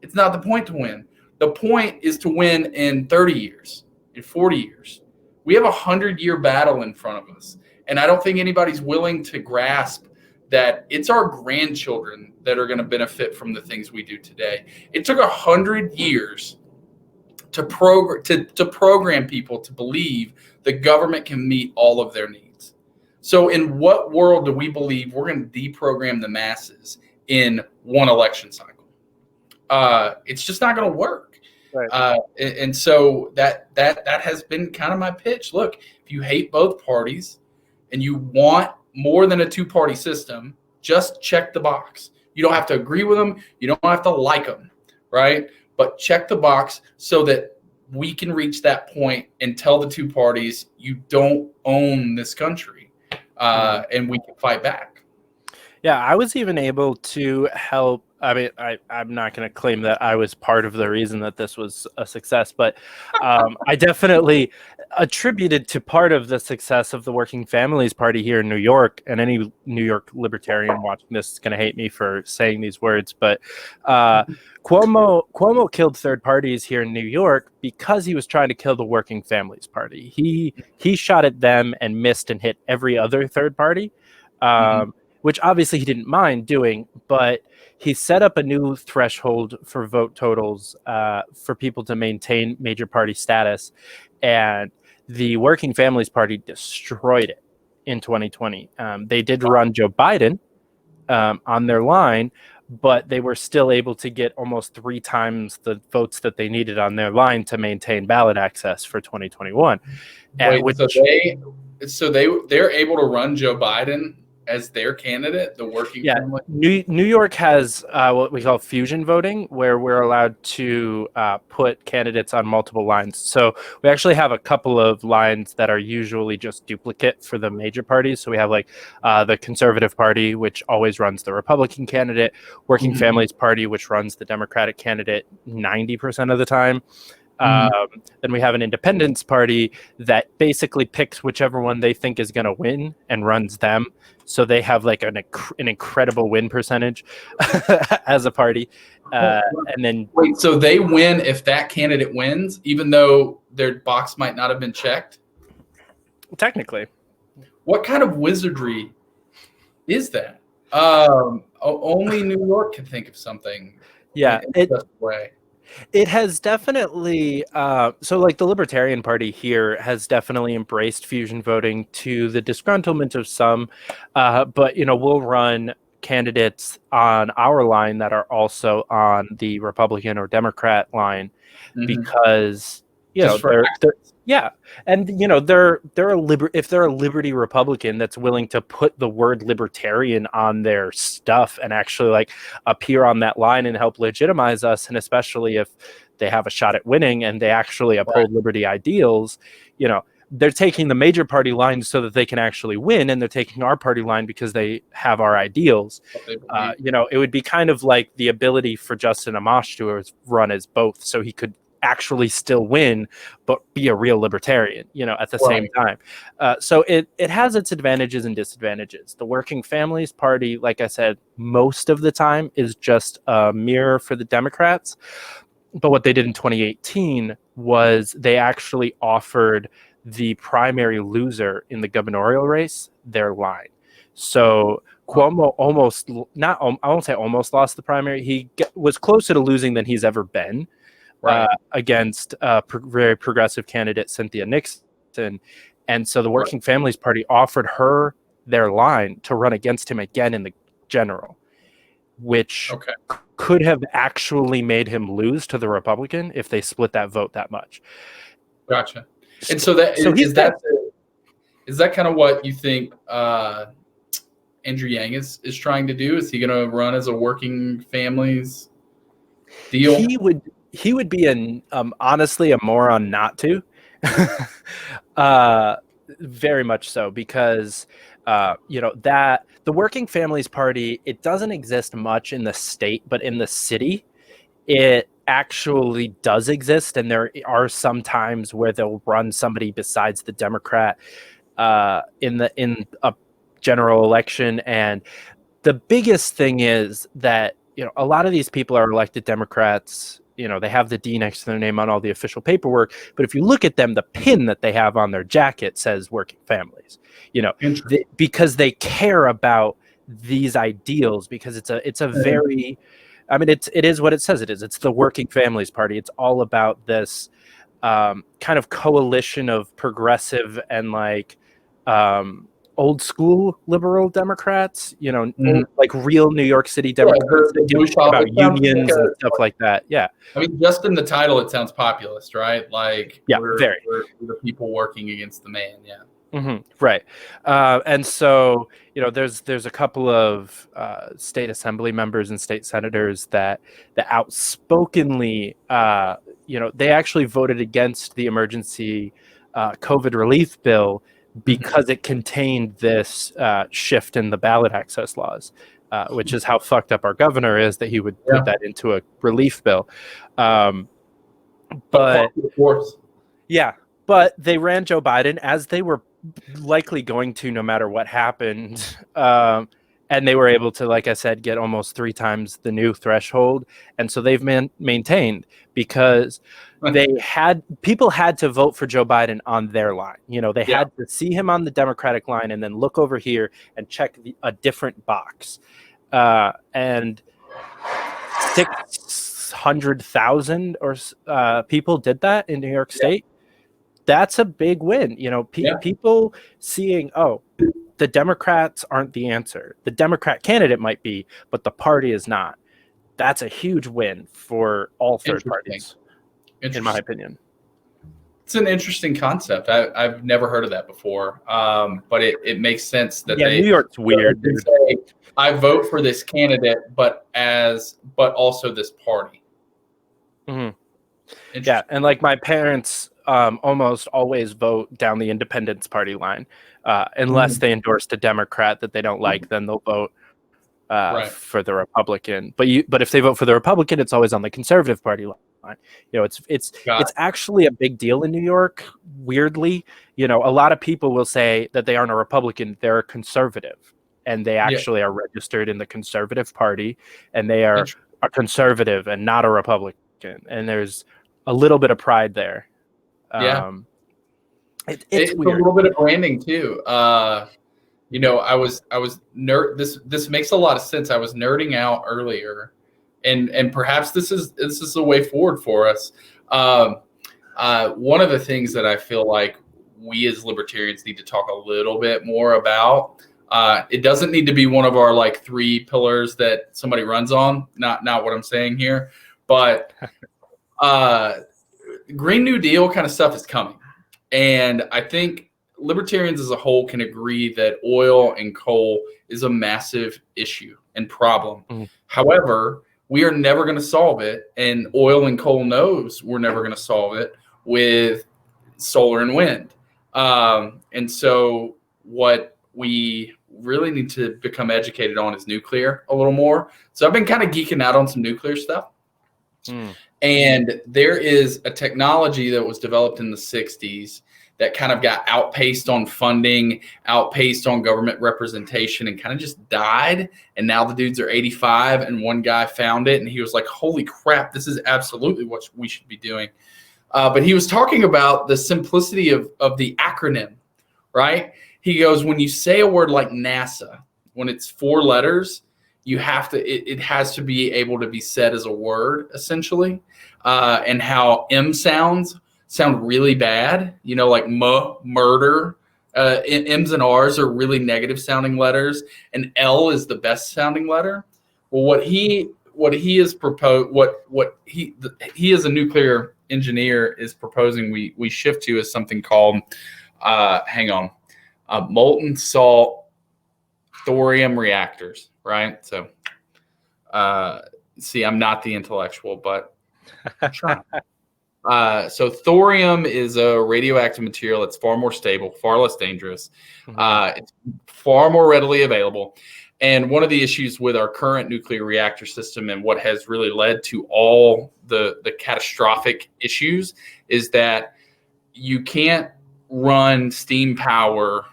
It's not the point to win. The point is to win in 30 years, in 40 years. We have a 100-year battle in front of us. And I don't think anybody's willing to grasp that it's our grandchildren that are going to benefit from the things we do today. It took 100 years to program people to believe the government can meet all of their needs. So in what world do we believe we're going to deprogram the masses in one election cycle? It's just not going to work. Right. And so that has been kind of my pitch. Look, if you hate both parties and you want more than a two-party system, just check the box. You don't have to agree with them. You don't have to like them, right? But check the box so that we can reach that point and tell the two parties, you don't own this country, and we can fight back. Yeah, I was even able to help. I mean, I'm not going to claim that I was part of the reason that this was a success, but I definitely attributed to part of the success of the Working Families Party here in New York. And any New York libertarian watching this is going to hate me for saying these words, but Cuomo killed third parties here in New York because he was trying to kill the Working Families Party. He shot at them and missed and hit every other third party. Which obviously he didn't mind doing, but he set up a new threshold for vote totals for people to maintain major party status, and the Working Families Party destroyed it in 2020. They did run Joe Biden on their line, but they were still able to get almost 3 times the votes that they needed on their line to maintain ballot access for 2021. So they're able to run Joe Biden as their candidate, the Working Family? New York has what we call fusion voting, where we're allowed to put candidates on multiple lines. So we actually have a couple of lines that are usually just duplicate for the major parties. So we have like the Conservative Party, which always runs the Republican candidate, Working Families Party, which runs the Democratic candidate 90% of the time. Then we have an Independence Party that basically picks whichever one they think is going to win and runs them. So they have like an incredible win percentage as a party. And then Wait, so they win if that candidate wins, even though their box might not have been checked? technically, What kind of wizardry is that? Only New York can think of something yeah, in such a way. it has definitely so like the Libertarian Party here has definitely embraced fusion voting to the disgruntlement of some, but we'll run candidates on our line that are also on the Republican or Democrat line because Just for they're yeah, and they're if they're a Liberty Republican that's willing to put the word libertarian on their stuff and actually like appear on that line and help legitimize us, and especially if they have a shot at winning and they actually uphold liberty ideals, they're taking the major party line so that they can actually win, and they're taking our party line because they have our ideals. It would be kind of like the ability for Justin Amash to run as both, so he could actually still win but be a real libertarian at the same time. So it has its advantages and disadvantages. The Working Families Party, like I said, most of the time is just a mirror for the Democrats, but what they did in 2018 was they actually offered the primary loser in the gubernatorial race their line. So Cuomo I won't say almost lost the primary. He was closer to losing than he's ever been. Against very progressive candidate Cynthia Nixon. And so the Working Families Party offered her their line to run against him again in the general, which could have actually made him lose to the Republican if they split that vote that much. Gotcha. And so is that kind of what you think Andrew Yang is trying to do? Is he going to run as a Working Families deal? He would be honestly a moron not to. Very much so, because that the Working Families Party, it doesn't exist much in the state, but in the city it actually does exist, and there are some times where they'll run somebody besides the Democrat in a general election. And the biggest thing is that a lot of these people are elected Democrats. They have the D next to their name on all the official paperwork, but if you look at them, the pin that they have on their jacket says Working Families, because they care about these ideals, because it's a very, it is what it says it is. It's the Working Families Party. It's all about this kind of coalition of progressive and like old school liberal Democrats, like real New York City Democrats that give a shit about unions and stuff like that. Yeah. Just in the title, it sounds populist, right? Like, we're the people working against the man. Yeah. Mm-hmm. Right. And so, there's a couple of state assembly members and state senators that outspokenly, they actually voted against the emergency COVID relief bill because it contained this shift in the ballot access laws, which is how fucked up our governor is that he would put that into a relief bill. But they ran Joe Biden, as they were likely going to no matter what happened. And they were able to, like I said, get almost 3 times the new threshold. And so they've maintained, because people had to vote for Joe Biden on their line. They had to see him on the Democratic line and then look over here and check a different box. And 600,000 or people did that in New York State. That's a big win. People seeing, the Democrats aren't the answer. The Democrat candidate might be, but the party is not. That's a huge win for all third parties, in my opinion. It's an interesting concept. I've never heard of that before, but it makes sense that New York's weird. Say, I vote for this candidate, but also this party. Mm-hmm. Yeah, and like my parents almost always vote down the Independence Party line, unless they endorsed a Democrat that they don't like, then they'll vote for the Republican. But if they vote for the Republican, it's always on the Conservative Party line. It's actually a big deal in New York. Weirdly, a lot of people will say that they aren't a Republican, they're a conservative, and they actually are registered in the Conservative Party, and they are a conservative and not a Republican, and there's a little bit of pride there. Yeah. It's a weird. little bit of branding too. You know, I was this makes a lot of sense. I was nerding out earlier, and perhaps this is a way forward for us. One of the things that I feel like we as libertarians need to talk a little bit more about. It doesn't need to be one of our like 3 pillars that somebody runs on. Not what I'm saying here, but Green New Deal kind of stuff is coming, and I think libertarians as a whole can agree that oil and coal is a massive issue and problem. However, we are never going to solve it, and oil and coal knows we're never going to solve it with solar and wind. And so what we really need to become educated on is nuclear a little more. So I've been kind of geeking out on some nuclear stuff. And there is a technology that was developed in the 60s that kind of got outpaced on funding, outpaced on government representation, and kind of just died. And now the dudes are 85, and one guy found it, and he was like, holy crap, this is absolutely what we should be doing. But he was talking about the simplicity of the acronym, right? He goes, when you say a word like NASA, when it's 4 letters, you have to, it has to be able to be said as a word, essentially. And how M sound really bad, you know, like murder. M's and R's are really negative sounding letters, and L is the best sounding letter. Well, what he is proposed, what he as a nuclear engineer is proposing we shift to is something called molten salt thorium reactors, right? So see, I'm not the intellectual, but I'm trying. So thorium is a radioactive material that's far more stable, far less dangerous. It's far more readily available. And one of the issues with our current nuclear reactor system, and what has really led to all the catastrophic issues, is that you can't run steam power,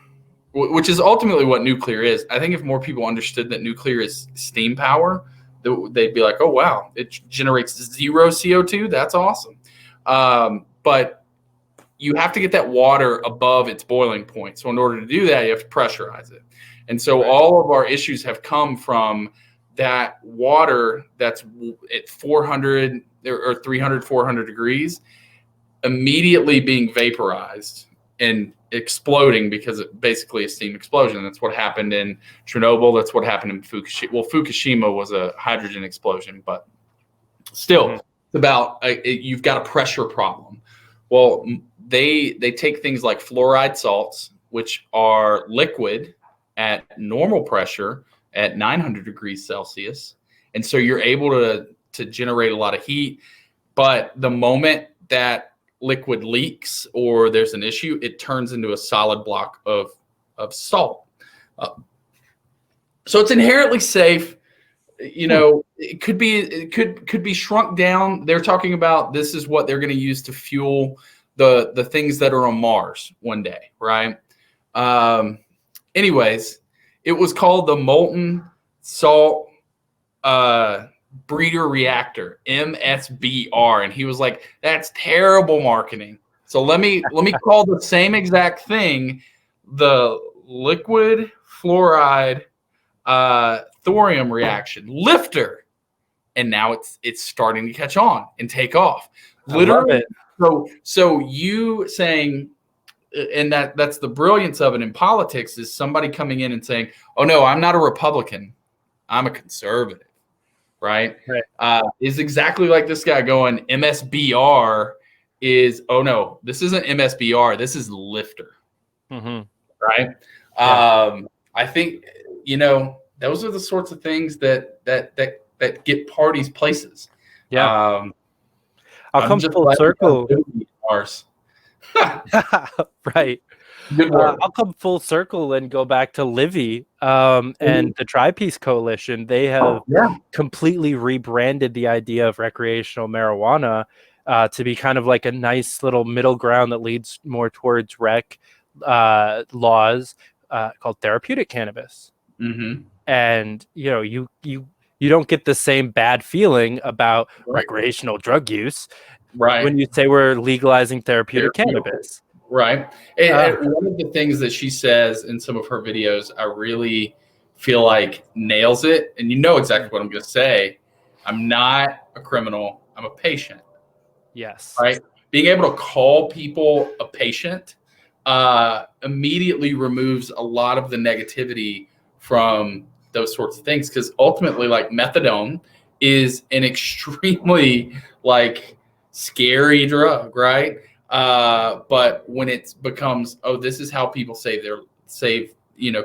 which is ultimately what nuclear is. I think if more people understood that nuclear is steam power, they'd be like, oh, wow, it generates 0 CO2. That's awesome. But you have to get that water above its boiling point. So in order to do that, you have to pressurize it. And so all of our issues have come from that water that's at 400 or 300, 400 degrees immediately being vaporized and exploding because it's basically a steam explosion. That's what happened in Chernobyl. That's what happened in Fukushima. Well, Fukushima was a hydrogen explosion, but still, it's about you've got a pressure problem. Well, they take things like fluoride salts, which are liquid at normal pressure at 900 degrees Celsius, and so you're able to generate a lot of heat. But the moment that liquid leaks or there's an issue, it turns into a solid block of salt. So it's inherently safe. You know, it could be shrunk down. They're talking about this is what they're going to use to fuel the things that are on Mars one day, right? Anyways, it was called the molten salt breeder reactor, MSBR, and he was like, that's terrible marketing. So let me call the same exact thing the liquid fluoride thorium reaction lifter, and now it's starting to catch on and take off. Literally. So you saying, and that's the brilliance of it in politics, is somebody coming in and saying, oh no, I'm not a Republican, I'm a conservative. Right. Is exactly like this guy going, MSBR is, oh no, this isn't MSBR, this is lifter. Right. Yeah. I think, you know, those are the sorts of things that get parties places. Yeah. I'll come full circle. Right. I'll come full circle and go back to Livy and the Tri-Peace Coalition. They have completely rebranded the idea of recreational marijuana to be kind of like a nice little middle ground that leads more towards rec laws called therapeutic cannabis. And you know, you you don't get the same bad feeling about Right. recreational drug use Right. when you say we're legalizing therapeutic cannabis. Right. And one of the things that she says in some of her videos, I really feel like nails it. And you know exactly what I'm going to say. I'm not a criminal. I'm a patient. Yes. Right. Being able to call people a patient immediately removes a lot of the negativity from those sorts of things. Because ultimately, like methadone is an extremely like scary drug, right? But when it becomes, oh, this is how people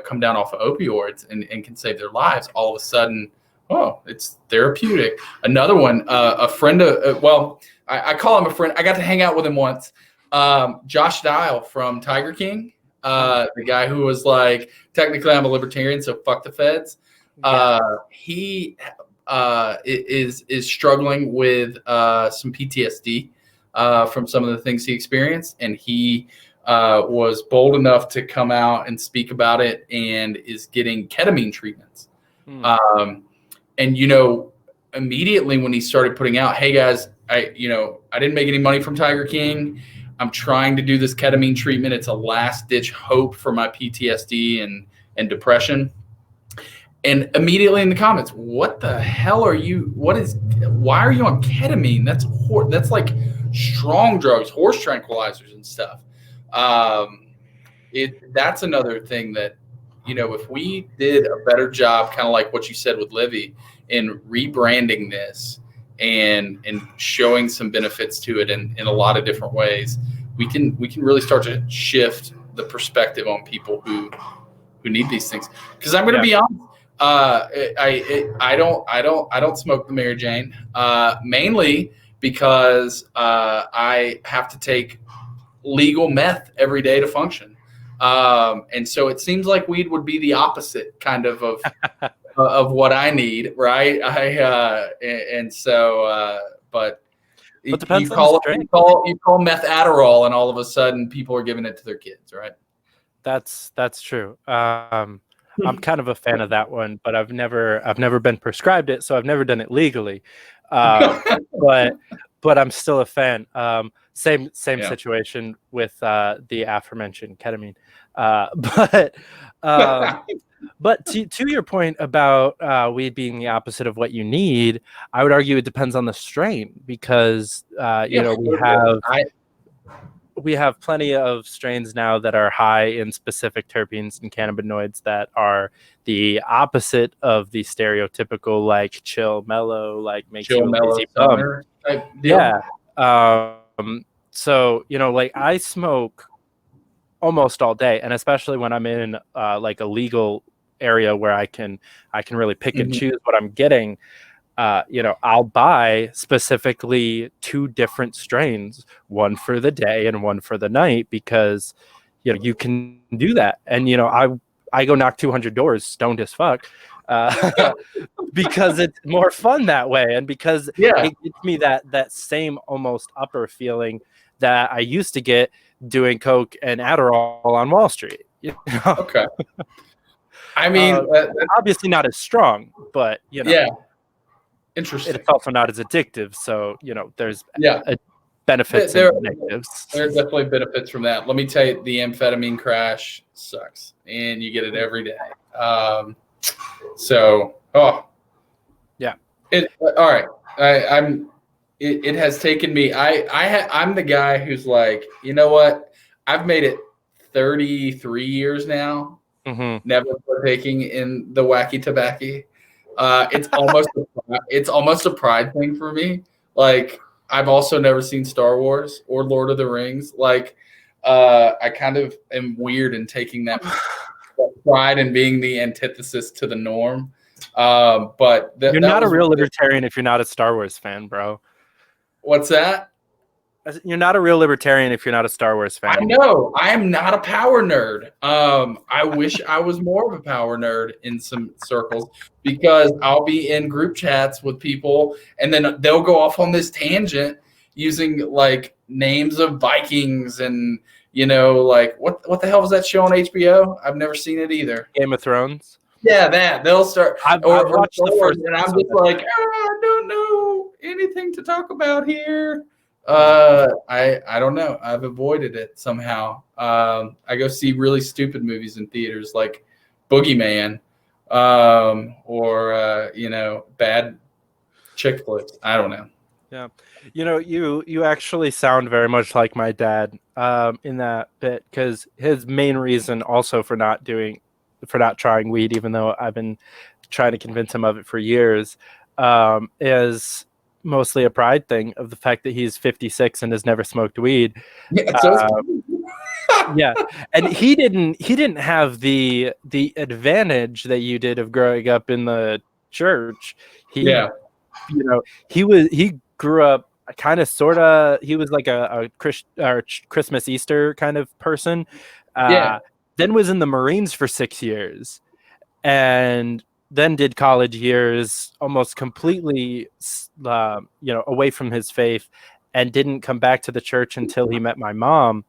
come down off of opioids and can save their lives, all of a sudden, oh, it's therapeutic. Another one, a friend of, I call him a friend. I got to hang out with him once. Josh Dial from Tiger King, the guy who was like, technically I'm a libertarian, so fuck the feds. He is struggling with some PTSD from some of the things he experienced, and he was bold enough to come out and speak about it, and is getting ketamine treatments. And immediately when he started putting out, hey guys, I didn't make any money from Tiger King. I'm trying to do this ketamine treatment. It's a last ditch hope for my PTSD and depression. And immediately in the comments, what the hell are you? Why are you on ketamine? That's like strong drugs, horse tranquilizers and stuff. That's another thing that, if we did a better job, kind of like what you said with Livy, in rebranding this and showing some benefits to it in a lot of different ways, we can really start to shift the perspective on people who need these things. Because I'm going to be honest, I don't smoke the Mary Jane, mainly because I have to take legal meth every day to function. And so it seems like weed would be the opposite kind of of what I need, right? But it depends you on the strain. you call meth Adderall, and all of a sudden people are giving it to their kids, right? That's true. I'm kind of a fan of that one, but I've never been prescribed it, so I've never done it legally. But I'm still a fan. Same situation with the aforementioned ketamine. But to your point about weed being the opposite of what you need, I would argue it depends on the strain, because we have plenty of strains now that are high in specific terpenes and cannabinoids that are the opposite of the stereotypical, like chill, mellow, like makes you a lazy bum. Yeah. So, like I smoke almost all day, and especially when I'm in like a legal area where I can really pick and choose what I'm getting. I'll buy specifically 2 different strains, one for the day and one for the night, because you can do that. And I go knock 200 doors stoned as fuck, because it's more fun that way, and because it gives me that same almost upper feeling that I used to get doing coke and Adderall on Wall Street. Okay. I mean, obviously not as strong, but yeah. Interesting. It's also not as addictive, so there's benefits there and negatives. There are definitely benefits from that. Let me tell you, the amphetamine crash sucks, and you get it every day. All right. It has taken me. I'm the guy who's like, you know what? I've made it 33 years now, never partaking in the wacky tobacco. It's almost a pride thing for me. Like, I've also never seen Star Wars or Lord of the Rings. Like, I kind of am weird in taking that pride and being the antithesis to the norm. But you're not a real libertarian if you're not a Star Wars fan, bro. What's that? You're not a real libertarian if you're not a Star Wars fan. I know. I am not a power nerd. I wish I was more of a power nerd in some circles, because I'll be in group chats with people, and then they'll go off on this tangent using like names of Vikings and like what the hell was that show on HBO? I've never seen it either. Game of Thrones. Yeah, that they'll start. I've Or watched the first and I'm episode just of like, that. I don't know anything to talk about here. I don't know. I've avoided it somehow. I go see really stupid movies in theaters, like Boogeyman, or bad chick flicks. I don't know. Yeah, you actually sound very much like my dad in that bit, because his main reason also for not trying weed, even though I've been trying to convince him of it for years, is mostly a pride thing of the fact that he's 56 and has never smoked weed. Yeah, so Yeah, and he didn't have the advantage that you did of growing up in the church. He yeah, he grew up kind of sort of, he was like a Christmas Easter kind of person, yeah. then was in the Marines for 6 years, and then did college years almost completely away from his faith, and didn't come back to the church until he met my mom,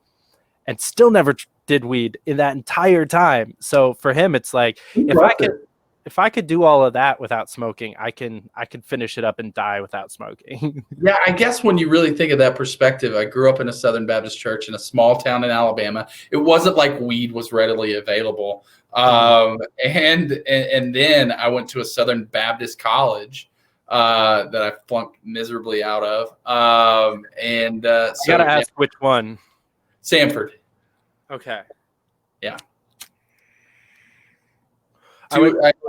and still never did weed in that entire time. So for him, it's like, if I could do all of that without smoking, I can finish it up and die without smoking. Yeah, I guess when you really think of that perspective, I grew up in a Southern Baptist church in a small town in Alabama. It wasn't like weed was readily available. And then I went to a Southern Baptist college that I flunked miserably out of. I gotta ask, which one? Sanford. Okay. Yeah. I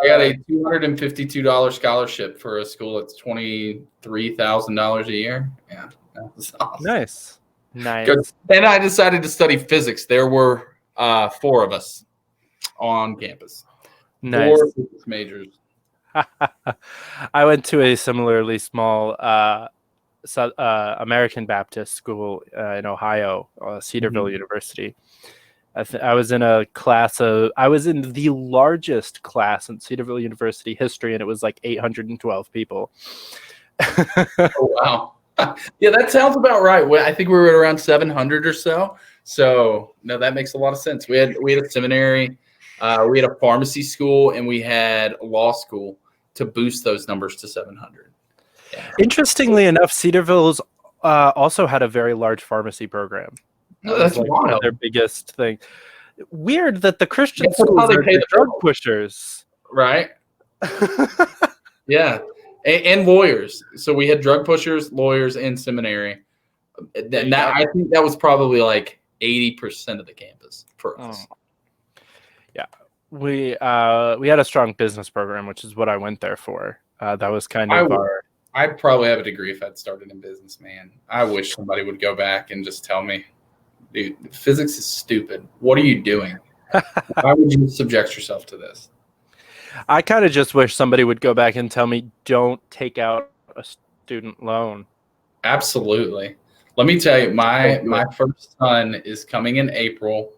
got a $252 scholarship for a school that's $23,000 a year. Yeah, that was awesome. Nice. And I decided to study physics. There were 4 of us on campus. Nice. 4 physics majors. I went to a similarly small American Baptist school in Ohio, Cedarville University. I was in I was in the largest class in Cedarville University history, and it was like 812 people. Oh, wow. Yeah, that sounds about right. I think we were at around 700 or so. So, no, that makes a lot of sense. We had a seminary, we had a pharmacy school, and we had a law school to boost those numbers to 700. Yeah. Interestingly enough, Cedarville's also had a very large pharmacy program. That's like wild. Their biggest thing. Weird that the Christian schools how they are pay the drug pushers, right? Yeah, and lawyers. So we had drug pushers, lawyers, and seminary. And I think that was probably like 80% of the campus for us. Yeah, we had a strong business program, which is what I went there for. That was kind of I'd probably have a degree if I'd started in business, man. I wish somebody would go back and just tell me, dude, physics is stupid. What are you doing? Why would you subject yourself to this? I kind of just wish somebody would go back and tell me, don't take out a student loan. Absolutely. Let me tell you, my first son is coming in April,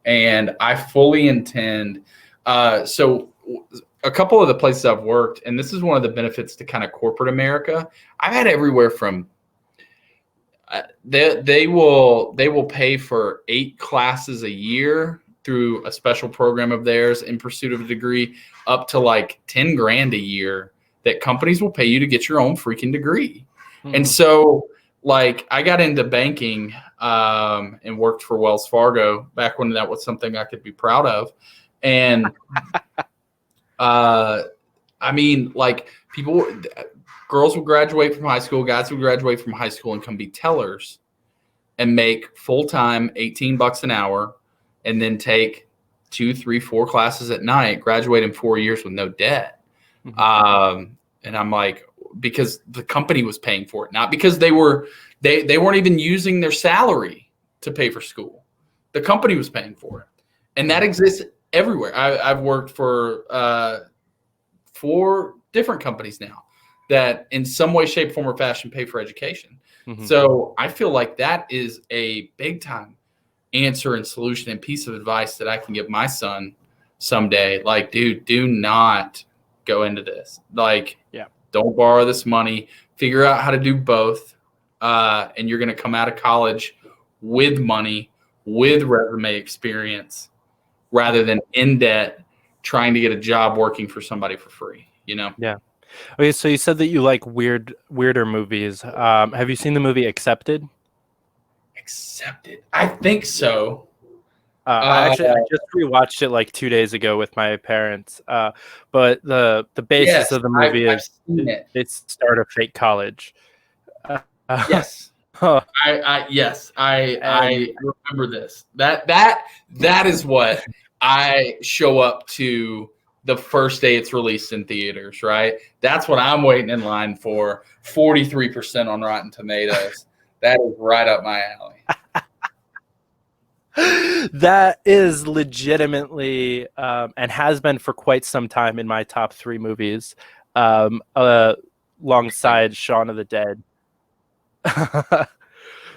and I fully intend. So a couple of the places I've worked, and this is one of the benefits to kind of corporate America. I've had everywhere from they will pay for 8 classes a year through a special program of theirs in pursuit of a degree, up to like 10 grand a year that companies will pay you to get your own freaking degree. And so, like, I got into banking and worked for Wells Fargo back when that was something I could be proud of. And I mean, like, girls would graduate from high school, guys would graduate from high school and come be tellers and make full-time $18 an hour, and then take 2, 3, 4 classes at night, graduate in 4 years with no debt. And I'm like, because the company was paying for it, not because they weren't even using their salary to pay for school. The company was paying for it. And that exists everywhere. I've worked for 4 different companies now that in some way, shape, form, or fashion pay for education. So I feel like that is a big time answer and solution and piece of advice that I can give my son someday. Like, dude, do not go into this. Like, don't borrow this money. Figure out how to do both. And you're going to come out of college with money, with resume experience, rather than in debt trying to get a job working for somebody for free, you know? Yeah. Okay, so you said that you like weirder movies. Have you seen the movie Accepted? Accepted. I think so. I just rewatched it like 2 days ago with my parents. But the basis Yes, of the I've movie is seen it. it's start a fake college. Yes. Huh. I And remember this. That is what I show up to the first day it's released in theaters, right? That's what I'm waiting in line for. 43% on Rotten Tomatoes. That is right up my alley. that is legitimately and has been for quite some time in my top 3 movies, alongside Shaun of the Dead.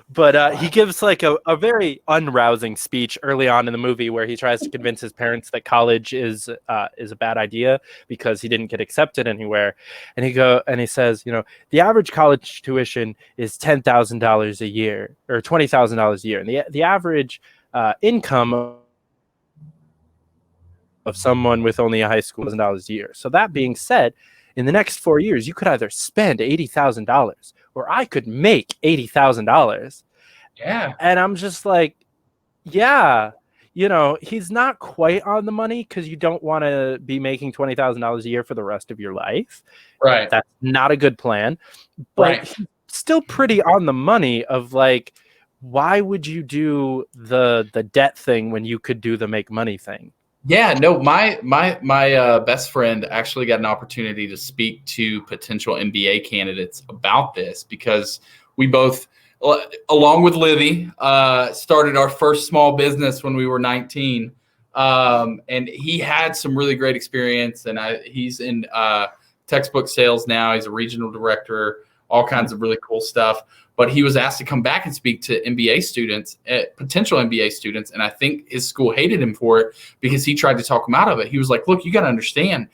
But he gives like a very unrousing speech early on in the movie where he tries to convince his parents that college is a bad idea because he didn't get accepted anywhere, and he says, the average college tuition is $10,000 a year or $20,000 a year, and the average income of someone with only a high school $1,000 a year. So that being said, in the next 4 years, you could either spend $80,000 or I could make $80,000. Yeah. And I'm just like, yeah, he's not quite on the money because you don't want to be making $20,000 a year for the rest of your life. Right. That's not a good plan. But Right. he's still pretty on the money of like, why would you do the debt thing when you could do the make money thing? Yeah, no, my best friend actually got an opportunity to speak to potential MBA candidates about this because we both, along with Livy, started our first small business when we were 19. And he had some really great experience, and he's in textbook sales now. He's a regional director, all kinds of really cool stuff. But he was asked to come back and speak to MBA students, potential MBA students. And I think his school hated him for it because he tried to talk him out of it. He was like, look, you got to understand,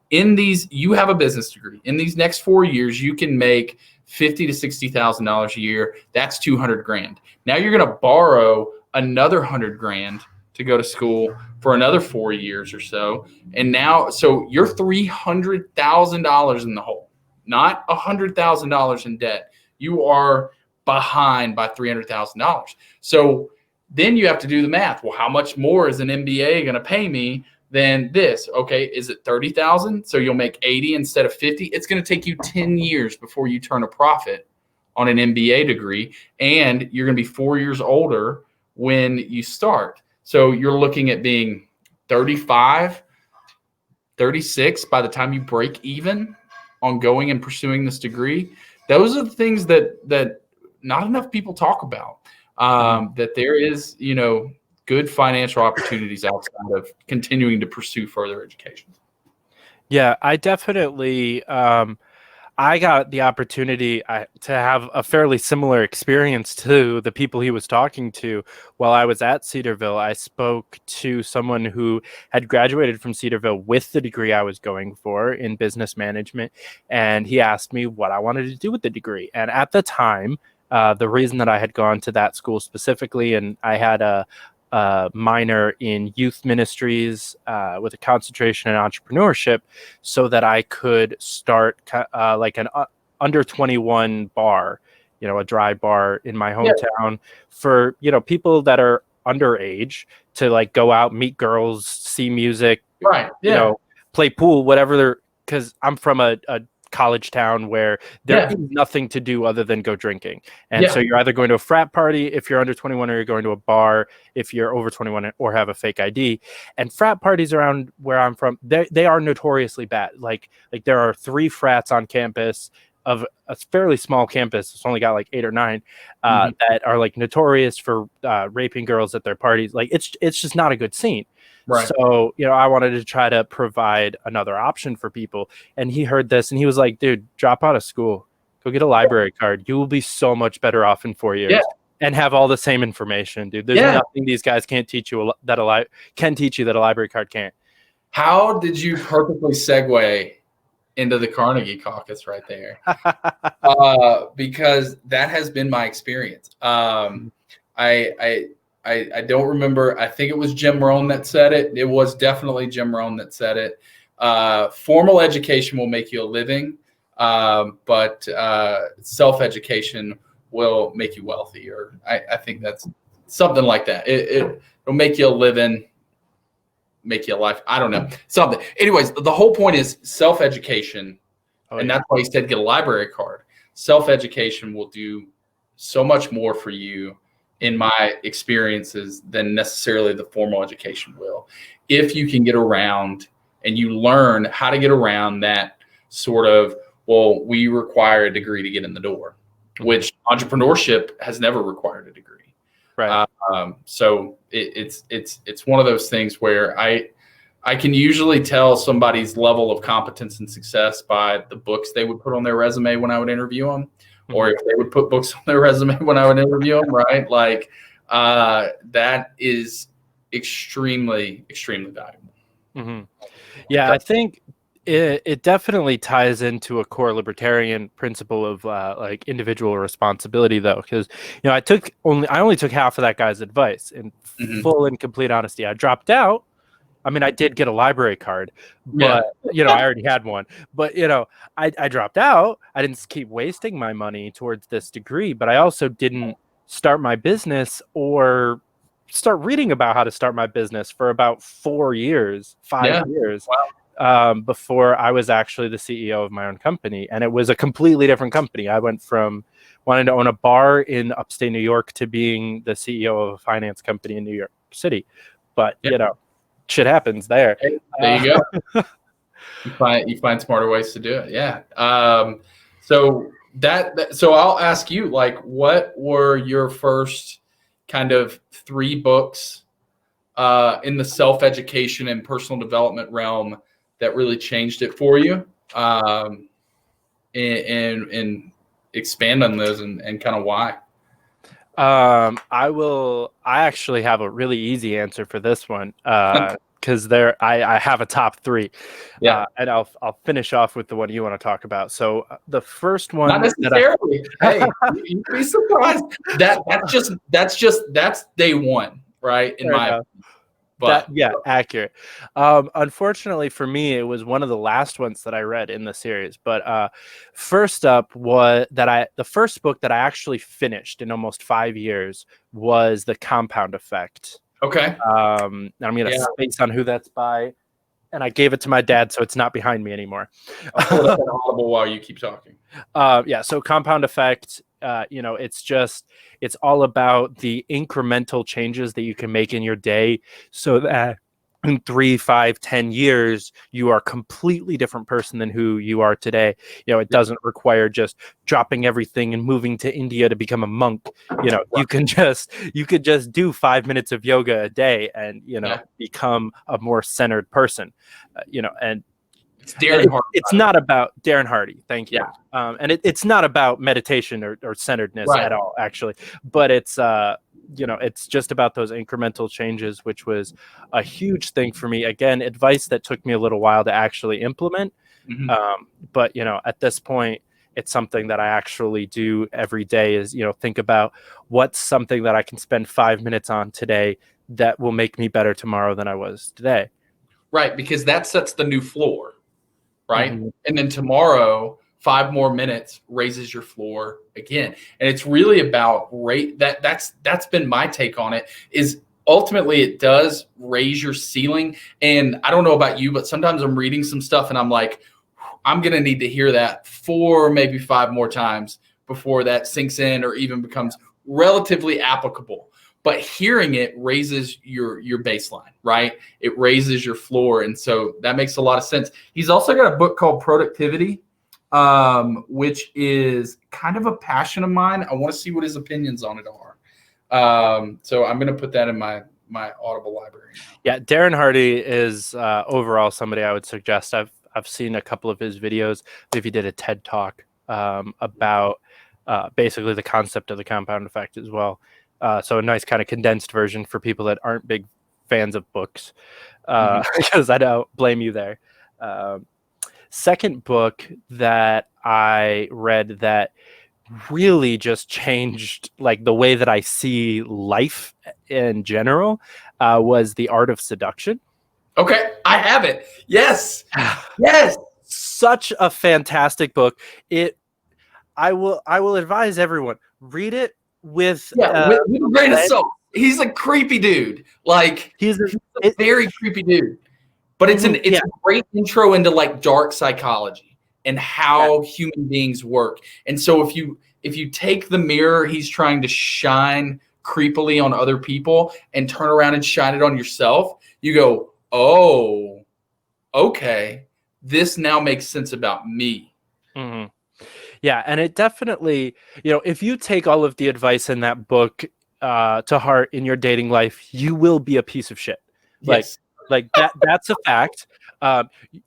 you have a business degree. In these next 4 years, you can make $50,000 to $60,000 a year. That's $200,000. Now you're going to borrow another $100,000 to go to school for another 4 years or so. And now, so you're $300,000 in the hole, not $100,000 in debt. You are behind by $300,000. So then you have to do the math. Well, how much more is an MBA going to pay me than this? Okay, is it 30,000? So you'll make 80 instead of 50. It's going to take you 10 years before you turn a profit on an MBA degree, and you're going to be 4 years older when you start. So you're looking at being 35, 36 by the time you break even on going and pursuing this degree. Those are the things that not enough people talk about, that there is, good financial opportunities outside of continuing to pursue further education. Yeah, I definitely I got the opportunity to have a fairly similar experience to the people he was talking to while I was at Cedarville. I spoke to someone who had graduated from Cedarville with the degree I was going for in business management, and he asked me what I wanted to do with the degree. And at the time, the reason that I had gone to that school specifically, and I had a minor in youth ministries with a concentration in entrepreneurship, so that I could start like an under 21 bar, a dry bar in my hometown for, people that are underage to like go out, meet girls, see music, right? Play pool, whatever. Because I'm from a college town where there is nothing to do other than go drinking. And so you're either going to a frat party if you're under 21, or you're going to a bar if you're over 21 or have a fake ID. And frat parties around where I'm from, they are notoriously bad. Like there are 3 frats on campus of a fairly small campus. It's only got like 8 or 9 that are like notorious for raping girls at their parties. Like it's just not a good scene. Right. So, I wanted to try to provide another option for people. And he heard this and he was like, dude, drop out of school. Go get a library card. You will be so much better off in 4 years and have all the same information, dude. There's nothing these guys can't teach you that a library card can't. How did you perfectly segue into the Carnegie Caucus right there? Because that has been my experience. I don't remember. I think it was Jim Rohn that said it. It was definitely Jim Rohn that said it. Formal education will make you a living, but self-education will make you wealthy. Or I think that's something like that. It'll make you a living, make you a life. I don't know. Something. Anyways, the whole point is self-education. And that's why he said get a library card. Self-education will do so much more for you in my experiences than necessarily the formal education will. If you can get around and you learn how to get around that sort of, well, we require a degree to get in the door, which entrepreneurship has never required a degree. Right. So it's one of those things where I can usually tell somebody's level of competence and success by the books they would put on their resume when I would interview them, or if they would put books on their resume when I would interview them, right? Like that is extremely, extremely valuable. Mm-hmm. Yeah, I think it definitely ties into a core libertarian principle of like individual responsibility, though, because I only took half of that guy's advice in full and complete honesty. I dropped out. I mean, I did get a library card, but I already had one. But I dropped out. I didn't keep wasting my money towards this degree, but I also didn't start my business or start reading about how to start my business for about 5 years. Wow. Before I was actually the CEO of my own company, and it was a completely different company. I went from wanting to own a bar in upstate New York to being the CEO of a finance company in New York City. But shit happens there. There you go. You find smarter ways to do it. Yeah. So I'll ask you, like, what were your first kind of 3 books in the self-education and personal development realm that really changed it for you? And expand on those and kind of why. I actually have a really easy answer for this one. Because I have a top 3. And I'll finish off with the one you want to talk about. So the first one, not necessarily. Hey, you'd be surprised. That's day one, right? In my opinion. But accurate. Unfortunately for me, it was one of the last ones that I read in the series. But first up was the first book that I actually finished in almost 5 years was The Compound Effect. Okay. I'm gonna space on who that's by, and I gave it to my dad, so it's not behind me anymore. I'll pull it up on Audible while you keep talking. So Compound Effect. It's all about the incremental changes that you can make in your day, so that in 3, 5, 10 years, you are a completely different person than who you are today. It doesn't require just dropping everything and moving to India to become a monk. You could just do 5 minutes of yoga a day and, become a more centered person, and it's Darren Hardy. It's not about Darren Hardy. Thank you. Yeah. And it's not about meditation or centeredness at all, actually, but it's, it's just about those incremental changes, which was a huge thing for me. Again, advice that took me a little while to actually implement. But, at this point, it's something that I actually do every day is, think about what's something that I can spend 5 minutes on today that will make me better tomorrow than I was today. Right. Because that sets the new floor. Right. And then tomorrow, 5 more minutes raises your floor again. And it's really about that's been my take on it, is ultimately it does raise your ceiling. And I don't know about you, but sometimes I'm reading some stuff and I'm like, I'm going to need to hear that 4, maybe 5 more times before that sinks in or even becomes relatively applicable. But hearing it raises your baseline, right? It raises your floor. And so that makes a lot of sense. He's also got a book called Productivity, which is kind of a passion of mine. I want to see what his opinions on it are. So I'm going to put that in my Audible library now. Yeah, Darren Hardy is overall somebody I would suggest. I've seen a couple of his videos. I believe he did a TED Talk about basically the concept of the compound effect as well. So a nice kind of condensed version for people that aren't big fans of books, because I don't blame you there. Second book that I read that really just changed like the way that I see life in general was The Art of Seduction. Okay, I have it. Yes, yes. Such a fantastic book. I will advise everyone read it with Yeah, with a grain of salt. He's a creepy dude. Like he's a very creepy dude. But it's a great intro into like dark psychology and how human beings work. And so if you take the mirror he's trying to shine creepily on other people and turn around and shine it on yourself, you go, oh, okay, this now makes sense about me. Mm-hmm. Yeah, and it definitely, if you take all of the advice in that book to heart in your dating life, you will be a piece of shit. Yes. Like that's a fact.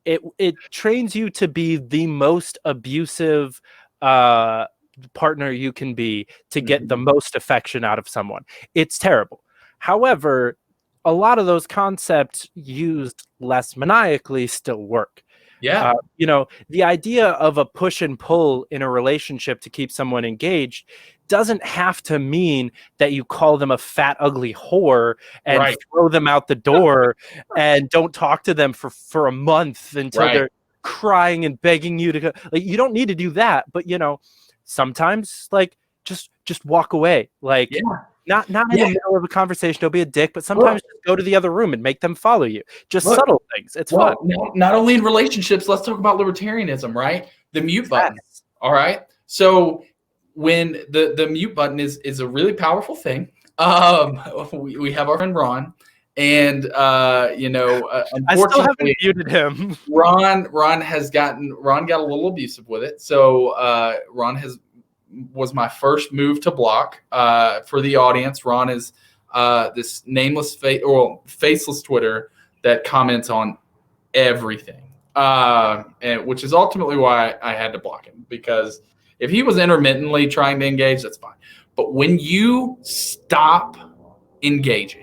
It trains you to be the most abusive partner you can be to get the most affection out of someone. It's terrible. However, a lot of those concepts used less maniacally still work. Yeah. The idea of a push and pull in a relationship to keep someone engaged doesn't have to mean that you call them a fat, ugly whore and throw them out the door and don't talk to them for a month until they're crying and begging you to go. Like, you don't need to do that, but sometimes like just walk away. Like not in the middle of a conversation, don't be a dick, but sometimes just go to the other room and make them follow you. Just subtle things. It's fun. Not only in relationships, let's talk about libertarianism, right? The mute button. All right. So when the mute button is a really powerful thing. We have our friend Ron, and unfortunately, I still haven't muted him. Ron got a little abusive with it. So Ron was my first move to block. For the audience, Ron is this nameless faceless Twitter that comments on everything, and which is ultimately why I had to block him, because if he was intermittently trying to engage, that's fine. But when you stop engaging,